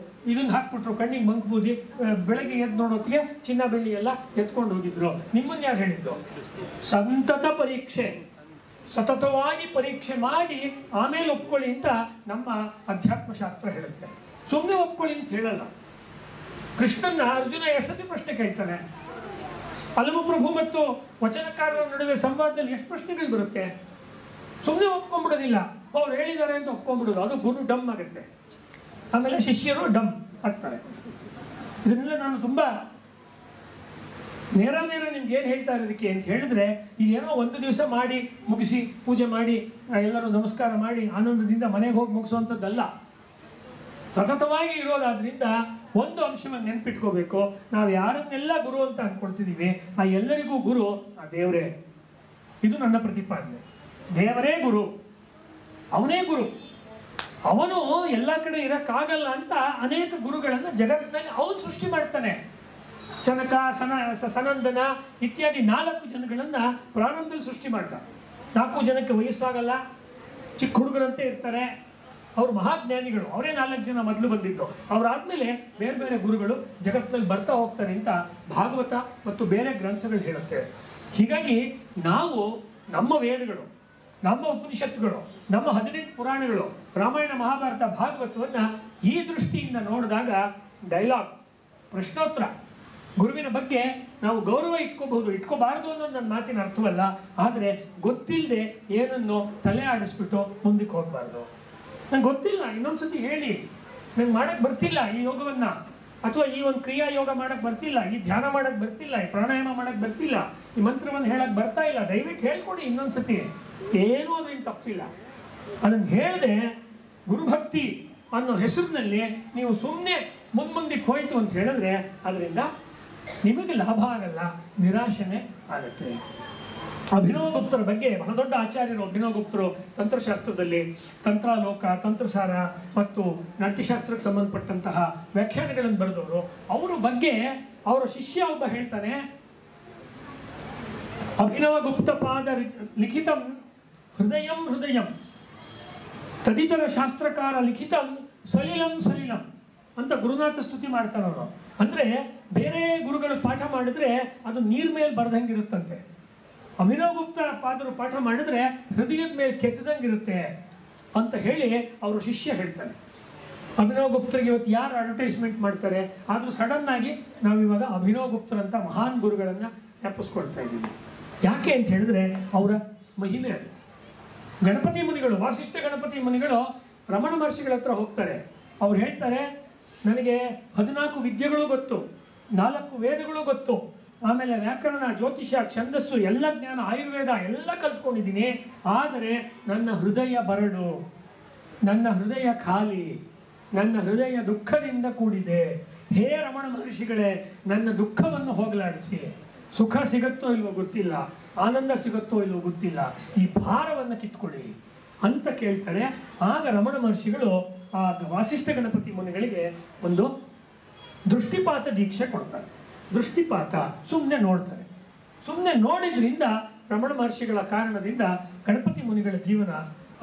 Speaker 1: ಇದನ್ನ ಹಾಕ್ಬಿಟ್ರು ಕಣ್ಣಿಗೆ ಮಂಕ್ ಬೂದಿ, ಬೆಳಗ್ಗೆ ಎದ್ದು ನೋಡೋತ್ತಿಗೆ ಚಿನ್ನ ಬೆಳ್ಳಿ ಎಲ್ಲ ಎತ್ಕೊಂಡು ಹೋಗಿದ್ರು. ನಿಮ್ಮನ್ನ ಯಾರು ಹೇಳಿದ್ದು? ಸಂತತ ಪರೀಕ್ಷೆ, ಸತತವಾಗಿ ಪರೀಕ್ಷೆ ಮಾಡಿ ಆಮೇಲೆ ಒಪ್ಕೊಳ್ಳಿ ಅಂತ ನಮ್ಮ ಅಧ್ಯಾತ್ಮಶಾಸ್ತ್ರ ಹೇಳುತ್ತೆ. ಸುಮ್ಮನೆ ಒಪ್ಕೊಳ್ಳಿ ಅಂತ ಹೇಳಲ್ಲ. ಕೃಷ್ಣನ್ನ ಅರ್ಜುನ ಎಷ್ಟು ಪ್ರಶ್ನೆ ಕೇಳ್ತಾನೆ. ಅಲಮಪ್ರಭು ಮತ್ತು ವಚನಕಾರರ ನಡುವೆ ಸಂವಾದದಲ್ಲಿ ಎಷ್ಟು ಪ್ರಶ್ನೆಗಳು ಬರುತ್ತೆ. ಸುಮ್ಮನೆ ಒಪ್ಕೊಂಡ್ಬಿಡೋದಿಲ್ಲ, ಅವ್ರು ಹೇಳಿದ್ದಾರೆ ಅಂತ ಒಪ್ಕೊಂಡ್ಬಿಡೋದು, ಅದು ಗುರು ಡಮ್ ಆಗುತ್ತೆ. ಆಮೇಲೆ ಶಿಷ್ಯರು ಡಮ್ ಆಗ್ತಾರೆ. ಇದನ್ನೆಲ್ಲ ನಾನು ತುಂಬ ನೇರ ನಿಮ್ಗೆ ಏನು ಹೇಳ್ತಾ ಇರೋದಕ್ಕೆ ಅಂತ ಹೇಳಿದ್ರೆ, ಇದೇನೋ ಒಂದು ದಿವಸ ಮಾಡಿ ಮುಗಿಸಿ ಪೂಜೆ ಮಾಡಿ ಎಲ್ಲರೂ ನಮಸ್ಕಾರ ಮಾಡಿ ಆನಂದದಿಂದ ಮನೆಗೆ ಹೋಗಿ ಮುಗಿಸುವಂಥದ್ದಲ್ಲ. ಸತತವಾಗಿ ಇರೋದಾದ್ರಿಂದ ಒಂದು ಅಂಶವನ್ನು ನೆನ್ಪಿಟ್ಕೋಬೇಕು. ನಾವು ಯಾರನ್ನೆಲ್ಲ ಗುರು ಅಂತ ಅನ್ಕೊಳ್ತಿದ್ದೀವಿ, ಆ ಎಲ್ಲರಿಗೂ ಗುರು ಆ ದೇವರೇ. ಇದು ನನ್ನ ಪ್ರತಿಪಾದನೆ. ದೇವರೇ ಗುರು, ಅವನೇ ಗುರು. ಅವನು ಎಲ್ಲ ಕಡೆ ಇರೋಕ್ಕಾಗಲ್ಲ ಅಂತ ಅನೇಕ ಗುರುಗಳನ್ನು ಜಗತ್ತಿನಲ್ಲಿ ಅವನು ಸೃಷ್ಟಿ ಮಾಡ್ತಾನೆ. ಸನಕ, ಸನಂದನ ಇತ್ಯಾದಿ 4 ಜನಗಳನ್ನು ಪ್ರಾರಂಭದಲ್ಲಿ ಸೃಷ್ಟಿ ಮಾಡ್ದ. 4 ಜನಕ್ಕೆ ವಯಸ್ಸಾಗಲ್ಲ, ಚಿಕ್ಕ ಹುಡುಗರಂತೆ ಇರ್ತಾರೆ. ಅವರು ಮಹಾಜ್ಞಾನಿಗಳು, ಅವರೇ 4 ಜನ ಮೊದಲು ಬಂದಿದ್ದು. ಅವರಾದ್ಮೇಲೆ ಬೇರೆ ಬೇರೆ ಗುರುಗಳು ಜಗತ್ತಿನಲ್ಲಿ ಬರ್ತಾ ಹೋಗ್ತಾರೆ ಅಂತ ಭಾಗವತ ಮತ್ತು ಬೇರೆ ಗ್ರಂಥಗಳು ಹೇಳುತ್ತೆ. ಹೀಗಾಗಿ ನಾವು ನಮ್ಮ ವೇದಗಳು, ನಮ್ಮ ಉಪನಿಷತ್ತುಗಳು, ನಮ್ಮ 18 ಪುರಾಣಗಳು, ರಾಮಾಯಣ ಮಹಾಭಾರತ ಭಾಗವತವನ್ನು ಈ ದೃಷ್ಟಿಯಿಂದ ನೋಡಿದಾಗ ಡೈಲಾಗ್, ಪ್ರಶ್ನೋತ್ತರ, ಗುರುವಿನ ಬಗ್ಗೆ ನಾವು ಗೌರವ ಇಟ್ಕೋಬಹುದು, ಇಟ್ಕೋಬಾರ್ದು ಅನ್ನೋದು ನನ್ನ ಮಾತಿನ ಅರ್ಥವಲ್ಲ. ಆದರೆ ಗೊತ್ತಿಲ್ಲದೆ ಏನನ್ನು ತಲೆ ಆಡಿಸ್ಬಿಟ್ಟು ಮುಂದಕ್ಕೆ ಹೋಗಬಾರ್ದು. ನಂಗೆ ಗೊತ್ತಿಲ್ಲ, ಇನ್ನೊಂದ್ಸತಿ ಹೇಳಿ, ನಂಗೆ ಮಾಡಕ್ಕೆ ಬರ್ತಿಲ್ಲ ಈ ಯೋಗವನ್ನು, ಅಥವಾ ಈ ಒಂದು ಕ್ರಿಯಾ ಯೋಗ ಮಾಡಕ್ಕೆ ಬರ್ತಿಲ್ಲ, ಈ ಧ್ಯಾನ ಮಾಡಕ್ಕೆ ಬರ್ತಿಲ್ಲ, ಈ ಪ್ರಾಣಾಯಾಮ ಮಾಡಕ್ಕೆ ಬರ್ತಿಲ್ಲ, ಈ ಮಂತ್ರವನ್ನು ಹೇಳಕ್ಕೆ ಬರ್ತಾ ಇಲ್ಲ, ದಯವಿಟ್ಟು ಹೇಳ್ಕೊಡಿ ಇನ್ನೊಂದ್ಸತಿ. ಏನೂ ಅದ್ರಿಂದ ತಪ್ಪಿಲ್ಲ. ಅದನ್ನು ಹೇಳದೆ ಗುರುಭಕ್ತಿ ಅನ್ನೋ ಹೆಸರಿನಲ್ಲಿ ನೀವು ಸುಮ್ಮನೆ ಮುಂದಕ್ಕೆ ಹೋಯ್ತು ಅಂತ ಹೇಳಿದ್ರೆ ಅದರಿಂದ ನಿಮಗೆ ಲಾಭ ಆಗಲ್ಲ, ನಿರಾಶನೆ ಆಗುತ್ತೆ. ಅಭಿನವಗುಪ್ತರ ಬಗ್ಗೆ ಬಹಳ ದೊಡ್ಡ ಆಚಾರ್ಯರು ಅಭಿನವಗುಪ್ತರು ತಂತ್ರಶಾಸ್ತ್ರದಲ್ಲಿ ತಂತ್ರಾಲೋಕ, ತಂತ್ರಸಾರ ಮತ್ತು ನಾಟ್ಯಶಾಸ್ತ್ರಕ್ಕೆ ಸಂಬಂಧಪಟ್ಟಂತಹ ವ್ಯಾಖ್ಯಾನಗಳನ್ನು ಬರೆದವರು. ಅವರ ಬಗ್ಗೆ ಅವರ ಶಿಷ್ಯ ಒಬ್ಬ ಹೇಳ್ತಾನೆ, ಅಭಿನವಗುಪ್ತ ಪಾದ ಲಿಖಿತಂ ಹೃದಯಂ ತದಿತರ ಶಾಸ್ತ್ರಕಾರ ಲಿಖಿತಂ ಸಲಿಲಂ ಅಂತ ಗುರುನಾಥ ಸ್ತುತಿ ಮಾಡ್ತಾರೆ ಅವರು. ಅಂದರೆ ಬೇರೆ ಗುರುಗಳು ಪಾಠ ಮಾಡಿದ್ರೆ ಅದು ನೀರ್ ಮೇಲೆ ಬರ್ದಂಗಿರುತ್ತಂತೆ. ಅಭಿನವಗುಪ್ತ ಪಾದರು ಪಾಠ ಮಾಡಿದ್ರೆ ಹೃದಯದ ಮೇಲೆ ಕೆತ್ತದಂಗಿರುತ್ತೆ ಅಂತ ಹೇಳಿ ಅವರು ಶಿಷ್ಯ ಹೇಳ್ತಾನೆ. ಅಭಿನವಗುಪ್ತರಿಗೆ ಇವತ್ತು ಯಾರು ಅಡ್ವರ್ಟೈಸ್ಮೆಂಟ್ ಮಾಡ್ತಾರೆ? ಆದರೂ ಸಡನ್ ಆಗಿ ನಾವಿವಾಗ ಅಭಿನವಗುಪ್ತರಂಥ ಮಹಾನ್ ಗುರುಗಳನ್ನು ನೆನಪಿಸ್ಕೊಳ್ತಾ ಇದ್ದೀವಿ. ಯಾಕೆ ಅಂತ ಹೇಳಿದ್ರೆ ಅವರ ಮಹಿಮೆ ಅದು. ಗಣಪತಿ ಮುನಿಗಳು, ವಾಸಿಷ್ಠ ಗಣಪತಿ ಮುನಿಗಳು ರಮಣ ಮಹರ್ಷಿಗಳ ಹತ್ರ ಹೋಗ್ತಾರೆ. ಅವ್ರು ಹೇಳ್ತಾರೆ, ನನಗೆ 14 ವಿದ್ಯೆಗಳು ಗೊತ್ತು, 4 ವೇದಗಳು ಗೊತ್ತು, ಆಮೇಲೆ ವ್ಯಾಕರಣ, ಜ್ಯೋತಿಷ, ಛಂದಸ್ಸು, ಎಲ್ಲ ಜ್ಞಾನ, ಆಯುರ್ವೇದ ಎಲ್ಲ ಕಲ್ತ್ಕೊಂಡಿದ್ದೀನಿ. ಆದರೆ ನನ್ನ ಹೃದಯ ಬರಡು, ನನ್ನ ಹೃದಯ ಖಾಲಿ, ನನ್ನ ಹೃದಯ ದುಃಖದಿಂದ ಕೂಡಿದೆ. ಹೇ ರಮಣ ಮಹರ್ಷಿಗಳೇ, ನನ್ನ ದುಃಖವನ್ನು ಹೋಗಲಾಡಿಸಿ. ಸುಖ ಸಿಗುತ್ತೋ ಇಲ್ವೋ ಗೊತ್ತಿಲ್ಲ, ಆನಂದ ಸಿಗುತ್ತೋ ಇಲ್ವೋ ಗೊತ್ತಿಲ್ಲ, ಈ ಭಾರವನ್ನು ಕಿತ್ಕೊಳ್ಳಿ ಅಂತ ಕೇಳ್ತಾರೆ. ಆಗ ರಮಣ ಮಹರ್ಷಿಗಳು ಆ ವಾಸಿಷ್ಠ ಗಣಪತಿ ಮುನಿಗಳಿಗೆ ಒಂದು ದೃಷ್ಟಿಪಾತ ದೀಕ್ಷೆ ಕೊಡ್ತಾರೆ. ದೃಷ್ಟಿಪಾತ, ಸುಮ್ಮನೆ ನೋಡ್ತಾರೆ. ಸುಮ್ಮನೆ ನೋಡಿದ್ರಿಂದ ರಮಣ ಮಹರ್ಷಿಗಳ ಕಾರಣದಿಂದ ಗಣಪತಿ ಮುನಿಗಳ ಜೀವನ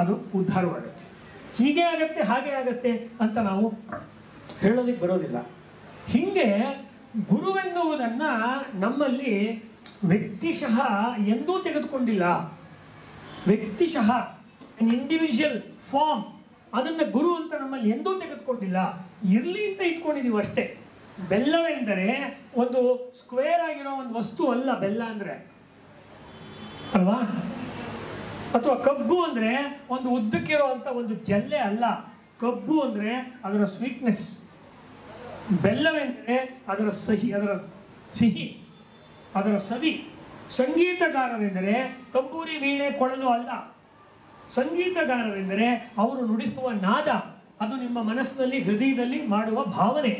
Speaker 1: ಅದು ಉದ್ಧಾರವಾಗುತ್ತೆ. ಹೀಗೆ ಆಗತ್ತೆ, ಹಾಗೆ ಆಗತ್ತೆ ಅಂತ ನಾವು ಹೇಳೋದಕ್ಕೆ ಬರೋದಿಲ್ಲ. ಹೀಗೆ ಗುರುವೆನ್ನುವುದನ್ನ ನಮ್ಮಲ್ಲಿ ವ್ಯಕ್ತಿಶಃ ಎಂದೂ ತೆಗೆದುಕೊಂಡಿಲ್ಲ. ವ್ಯಕ್ತಿಶಃ ಇಂಡಿವಿಜುವಲ್ ಫಾರ್ಮ್ ಅದನ್ನು ಗುರು ಅಂತ ನಮ್ಮಲ್ಲಿ ಎಂದೂ ತೆಗೆದುಕೊಂಡಿಲ್ಲ. ಇರಲಿ ಅಂತ ಇಟ್ಕೊಂಡಿದ್ದೀವಿ ಅಷ್ಟೇ. ಬೆಲ್ಲವೆಂದರೆ ಒಂದು ಸ್ಕ್ವೇರ್ ಆಗಿರೋ ಒಂದು ವಸ್ತು ಅಲ್ಲ ಬೆಲ್ಲ ಅಂದರೆ, ಅಲ್ವಾ? ಅಥವಾ ಕಬ್ಬು ಅಂದರೆ ಒಂದು ಉದ್ದಕ್ಕಿರೋ ಅಂತ ಒಂದು ಜಲ್ಲೆ ಅಲ್ಲ. ಕಬ್ಬು ಅಂದರೆ ಅದರ ಸ್ವೀಟ್ನೆಸ್, ಬೆಲ್ಲವೆಂದರೆ ಅದರ ಸಿಹಿ, ಅದರ ಸವಿ. ಸಂಗೀತಗಾರರೆಂದರೆ ತಂಬೂರಿ, ವೀಣೆ, ಕೊಳಲು ಅಲ್ಲ. ಸಂಗೀತಗಾರರೆಂದರೆ ಅವರು ನುಡಿಸುವ ನಾದ, ಅದು ನಿಮ್ಮ ಮನಸ್ಸಿನಲ್ಲಿ, ಹೃದಯದಲ್ಲಿ ಮಾಡುವ ಭಾವನೆ,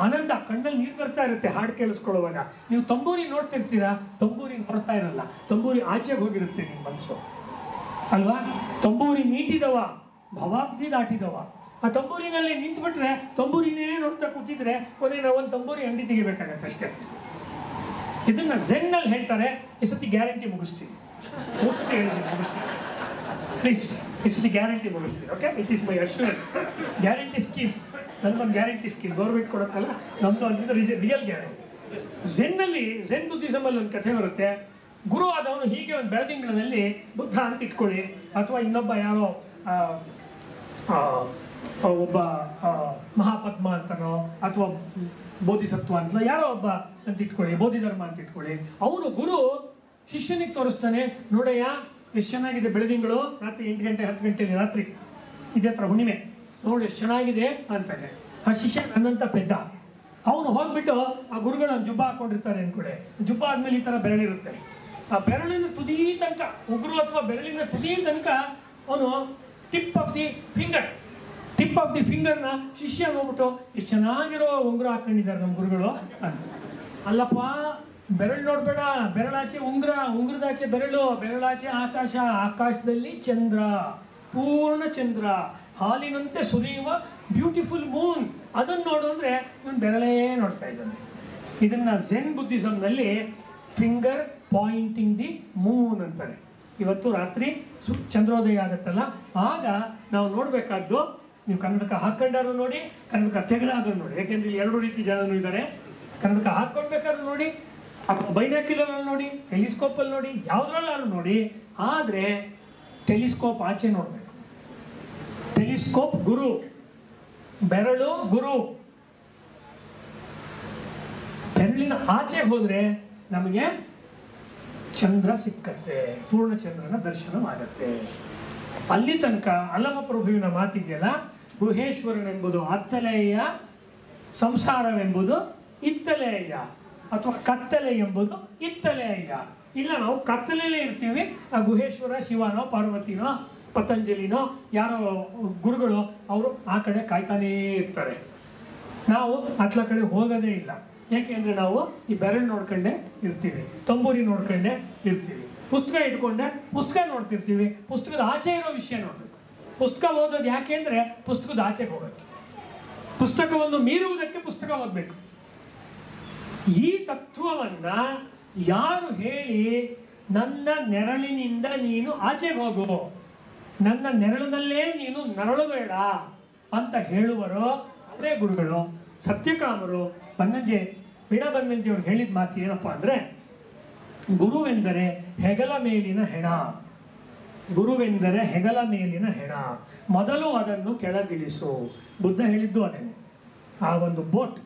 Speaker 1: ಆನಂದ. ಕಣ್ಣಲ್ಲಿ ನೀರು ಬರ್ತಾ ಇರುತ್ತೆ ಹಾಡು ಕೇಳಿಸ್ಕೊಳ್ಳುವಾಗ. ನೀವು ತಂಬೂರಿ ನೋಡ್ತಿರ್ತೀರಾ, ತಂಬೂರಿ ನೋಡ್ತಾ ಇರಲ್ಲ, ತಂಬೂರಿ ಆಚೆಗೆ ಹೋಗಿರುತ್ತೆ ನಿಮ್ಮ ಮನಸ್ಸು, ಅಲ್ವಾ? ತಂಬೂರಿ ಮೀಟಿದವ ಭವಾಬ್ದಿ ದಾಟಿದವ. ಆ ತಂಬೂರಿನಲ್ಲಿ ನಿಂತ್ಬಿಟ್ರೆ ತಂಬೂರಿನೇ ನೋಡ್ತಾ ಕೂತಿದ್ರೆ ಕೊನೆ ನಾವು ಒಂದು ತಂಬೂರಿ ಅಂಗಡಿ ತೆಗಿಬೇಕಾಗತ್ತೆ ಅಷ್ಟೇ. ಇದನ್ನ ಝೆನ್ನಲ್ಲಿ ಹೇಳ್ತಾರೆ. ಈ ಸತಿ ಗ್ಯಾರಂಟಿ ಮುಗಿಸ್ತೀನಿ, ಮುಗಿಸ್ತೀನಿ ಪ್ಲೀಸ್. ಈ ಸತಿ ಗ್ಯಾರಂಟಿ ಮುಗಿಸ್ತೀನಿ. Okay, it is my assurance. Guarantee scheme, ನನ್ಗೊಂದು ಗ್ಯಾರಂಟಿ ಸ್ಕೀಮ್ ಗೌರ್ಮೆಂಟ್ ಕೊಡುತ್ತಲ್ಲ, ನಮ್ದು ಒಂದು ರಿಯಲ್ ಗ್ಯಾರಂಟಿ. ಝೆನ್ನಲ್ಲಿ, ಝೆನ್ ಬುದ್ಧಿಸಮಲ್ಲಿ ಒಂದು ಕಥೆ ಬರುತ್ತೆ. ಗುರು ಆದವನು ಹೀಗೆ ಒಂದು ಬೆಳದಿಂಗಳಿನಲ್ಲಿ ಬುದ್ಧ ಅಂತ ಇಟ್ಕೊಳ್ಳಿ, ಅಥವಾ ಇನ್ನೊಬ್ಬ ಯಾರೋ ಒಬ್ಬ ಮಹಾಪದ್ಮ ಅಂತನೋ ಅಥವಾ ಬೋಧಿಸತ್ವ ಅಂತ ಯಾರೋ ಒಬ್ಬ ಅಂತ ಇಟ್ಕೊಳ್ಳಿ, ಬೋಧಿಧರ್ಮ ಅಂತ ಇಟ್ಕೊಳ್ಳಿ. ಅವನು ಗುರು ಶಿಷ್ಯನಿಗೆ ತೋರಿಸ್ತಾನೆ, ನೋಡಯ್ಯ ಎಷ್ಟು ಚೆನ್ನಾಗಿದೆ ಬೆಳದಿಂಗಳು, ರಾತ್ರಿ 8 ಗಂಟೆ 10 ಗಂಟೆಯಲ್ಲಿ, ರಾತ್ರಿ ಇದೇ ಥರ ಹುಣ್ಣಿಮೆ, ನೋಡಿ ಎಷ್ಟು ಚೆನ್ನಾಗಿದೆ ಅಂತಾನೆ. ಆ ಶಿಷ್ಯ ನನ್ನಂತ ಪೆದ್ದ. ಅವನು ಹೋಗ್ಬಿಟ್ಟು ಆ ಗುರುಗಳು ಒಂದು ಜುಬ್ಬ ಹಾಕೊಂಡಿರ್ತಾರೆ ಅನ್ಕೊಳ್ಳಿ. ಜುಬ್ಬ ಆದ್ಮೇಲೆ ಈ ಥರ ಬೆರಳಿರುತ್ತೆ. ಆ ಬೆರಳಿನ ತುದಿ ತನಕ, ಉಗುರು ಅಥವಾ ಬೆರಳಿನ ತುದಿ ತನಕ ಅವನು ಟಿಪ್ ಆಫ್ ದಿ ಫಿಂಗರ್ನ ಶಿಷ್ಯ ನೋಡ್ಬಿಟ್ಟು ಎಷ್ಟು ಚೆನ್ನಾಗಿರೋ ಉಂಗುರ ಹಾಕೊಂಡಿದ್ದಾರೆ ನಮ್ಮ ಗುರುಗಳು ಅಂತ. ಅಲ್ಲಪ್ಪ, ಬೆರಳು ನೋಡ್ಬೇಡ, ಬೆರಳಾಚೆ ಉಂಗುರ, ಉಂಗುರದಾಚೆ ಬೆರಳು, ಬೆರಳಾಚೆ ಆಕಾಶ, ಆಕಾಶದಲ್ಲಿ ಚಂದ್ರ, ಪೂರ್ಣ ಚಂದ್ರ, ಹಾಲಿನಂತೆ ಸುರಿಯುವ ಬ್ಯೂಟಿಫುಲ್ ಮೂನ್. ಅದನ್ನು ನೋಡು ಅಂದರೆ ಇವನು ಬೆರಳೇ ನೋಡ್ತಾ ಇದ್ದಾನೆ. ಇದನ್ನ ಝೆನ್ ಬುದ್ಧಿಸಮ್ನಲ್ಲಿ ಫಿಂಗರ್ ಪಾಯಿಂಟಿಂಗ್ ದಿ ಮೂನ್ ಅಂತಾರೆ. ಇವತ್ತು ರಾತ್ರಿ ಚಂದ್ರೋದಯ ಆಗುತ್ತಲ್ಲ, ಆಗ ನಾವು ನೋಡಬೇಕಾದ್ದು, ನೀವು ಕನ್ನಡಕ ಹಾಕೊಂಡಾರು ನೋಡಿ, ಕನ್ನಡಕ ತೆಗೆದಾದ್ರೂ ನೋಡಿ, ಯಾಕೆಂದ್ರೆ ಇಲ್ಲಿ 2 ರೀತಿ ಜನರು ಇದ್ದಾರೆ. ಕನ್ನಡಕ ಹಾಕ್ಕೊಳ್ಬೇಕಾದ್ರೂ ನೋಡಿ, ಬೈನಾಕ್ಯುಲರಲ್ಲಿ ನೋಡಿ, ಟೆಲಿಸ್ಕೋಪಲ್ಲಿ ನೋಡಿ, ಯಾವುದ್ರಲ್ಲಾದ್ರೂ ನೋಡಿ. ಆದರೆ ಟೆಲಿಸ್ಕೋಪ್ ಆಚೆ ನೋಡಬೇಕು. ಟೆಲಿಸ್ಕೋಪ್ ಗುರು, ಬೆರಳು ಗುರು. ಬೆರಳಿನ ಆಚೆ ಹೋದರೆ ನಮಗೆ ಚಂದ್ರ ಸಿಕ್ಕತ್ತೆ, ಪೂರ್ಣಚಂದ್ರನ ದರ್ಶನವಾಗತ್ತೆ. ಅಲ್ಲಿ ತನಕ ಅಲ್ಲಮ ಪ್ರಭುವಿನ ಮಾತಿದೆಯಲ್ಲ, ಗುಹೇಶ್ವರನೆಂಬುದು ಅತ್ತಲೆಯ, ಸಂಸಾರವೆಂಬುದು ಇತ್ತಲೆಯ, ಅಥವಾ ಕತ್ತಲೆ ಎಂಬುದು ಇತ್ತಲೆಯ. ಇಲ್ಲ, ನಾವು ಕತ್ತಲೆಯಲ್ಲೇ ಇರ್ತೀವಿ. ಆ ಗುಹೇಶ್ವರ ಶಿವನೋ ಪಾರ್ವತಿನೋ ಪತಂಜಲಿನೋ ಯಾರೋ ಗುರುಗಳು ಅವರು ಆ ಕಡೆ ಕಾಯ್ತಾನೇ ಇರ್ತಾರೆ. ನಾವು ಅತ್ಲ ಕಡೆ ಹೋಗೋದೇ ಇಲ್ಲ. ಯಾಕೆಂದರೆ ನಾವು ಈ ಬೆರಳು ನೋಡ್ಕೊಂಡೆ ಇರ್ತೀವಿ, ತಂಬೂರಿ ನೋಡ್ಕೊಂಡೆ ಇರ್ತೀವಿ, ಪುಸ್ತಕ ಇಟ್ಕೊಂಡೆ ಪುಸ್ತಕ ನೋಡ್ತಿರ್ತೀವಿ. ಪುಸ್ತಕದ ಆಚೆ ಇರೋ ವಿಷಯ ನೋಡಬೇಕು. ಪುಸ್ತಕ ಓದೋದು ಯಾಕೆ ಅಂದರೆ ಪುಸ್ತಕದ ಆಚೆಗೆ ಹೋಗೋಕ್ಕೆ, ಪುಸ್ತಕವನ್ನು ಮೀರುವುದಕ್ಕೆ ಪುಸ್ತಕ ಓದಬೇಕು. ಈ ತತ್ವವನ್ನ ಯಾರು ಹೇಳಿ ನನ್ನ ನೆರಳಿನಿಂದ ನೀನು ಆಚೆಗೆ ಹೋಗು, ನನ್ನ ನೆರಳಿನಲ್ಲೇ ನೀನು ನರಳಬೇಡ ಅಂತ ಹೇಳುವರೋ ಅದೇ ಗುರುಗಳು. ಸತ್ಯಕಾಮರು ವೀಣಾ ಬನ್ನಂಜೆ ಅವ್ರು ಹೇಳಿದ ಮಾತು ಏನಪ್ಪ ಅಂದರೆ, ಗುರುವೆಂದರೆ ಹೆಗಲ ಮೇಲಿನ ಹೆಣ, ಗುರುವೆಂದರೆ ಹೆಗಲ ಮೇಲಿನ ಹೆಣ, ಮೊದಲು ಅದನ್ನು ಕೆಳಗಿಳಿಸು. ಬುದ್ಧ ಹೇಳಿದ್ದು ಅದನ್ನೇ. ಆ ಒಂದು ಬೋಟ್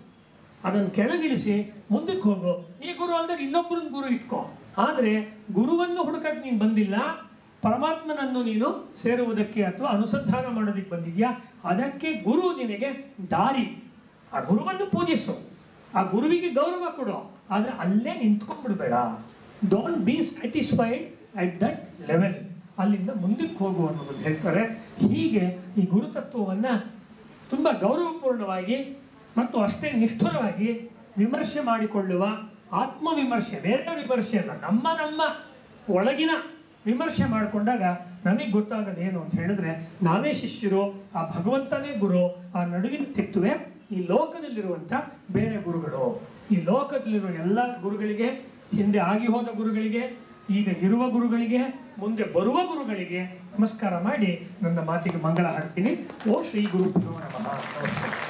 Speaker 1: ಅದನ್ನು ಕೆಳಗಿಳಿಸಿ ಮುಂದಕ್ಕೆ ಹೋಗು. ಈ ಗುರು ಅಲ್ಲದೆ ಇನ್ನೊಬ್ಬರನ್ನ ಗುರು ಇಟ್ಕೋ. ಆದರೆ ಗುರುವನ್ನು ಹುಡುಕಕ್ಕೆ ನೀನು ಬಂದಿಲ್ಲ, ಪರಮಾತ್ಮನನ್ನು ನೀನು ಸೇರುವುದಕ್ಕೆ ಅಥವಾ ಅನುಸಂಧಾನ ಮಾಡೋದಕ್ಕೆ ಬಂದಿದ್ಯಾ, ಅದಕ್ಕೆ ಗುರು ನಿನಗೆ ದಾರಿ. ಆ ಗುರುವನ್ನು ಪೂಜಿಸು, ಆ ಗುರುವಿಗೆ ಗೌರವ ಕೊಡು, ಆದರೆ ಅಲ್ಲೇ ನಿಂತ್ಕೊಂಡ್ಬಿಡ್ಬೇಡ. Don't be satisfied at that level, ಅಲ್ಲಿಂದ ಮುಂದಕ್ಕೆ ಹೋಗು ಅನ್ನೋದನ್ನು ಹೇಳ್ತಾರೆ. ಹೀಗೆ ಈ ಗುರುತತ್ವವನ್ನು ತುಂಬ ಗೌರವಪೂರ್ಣವಾಗಿ ಮತ್ತು ಅಷ್ಟೇ ನಿಷ್ಠುರವಾಗಿ ವಿಮರ್ಶೆ ಮಾಡಿಕೊಳ್ಳುವ ಆತ್ಮವಿಮರ್ಶೆ, ಬೇರೆ ವಿಮರ್ಶೆ ಅಲ್ಲ, ನಮ್ಮ ಒಳಗಿನ ವಿಮರ್ಶೆ ಮಾಡಿಕೊಂಡಾಗ ನಮಗೆ ಗೊತ್ತಾಗೋದೇನು ಅಂತ ಹೇಳಿದ್ರೆ, ನಾವೇ ಶಿಷ್ಯರು, ಆ ಭಗವಂತನೇ ಗುರು, ಆ ನಡುವಿನ ಸಿಕ್ತುವೆ ಈ ಲೋಕದಲ್ಲಿರುವಂಥ ಬೇರೆ ಗುರುಗಳು. ಈ ಲೋಕದಲ್ಲಿರುವ ಎಲ್ಲ ಗುರುಗಳಿಗೆ, ಹಿಂದೆ ಆಗಿ ಹೋದ ಗುರುಗಳಿಗೆ, ಈಗ ಇರುವ ಗುರುಗಳಿಗೆ, ಮುಂದೆ ಬರುವ ಗುರುಗಳಿಗೆ ನಮಸ್ಕಾರ ಮಾಡಿ ನನ್ನ ಮಾತಿಗೆ ಮಂಗಳ ಹಾಡ್ತೀನಿ. ಓ ಶ್ರೀ ಗುರುಭ್ಯೋ ನಮಃ. ನಮಸ್ತೆ.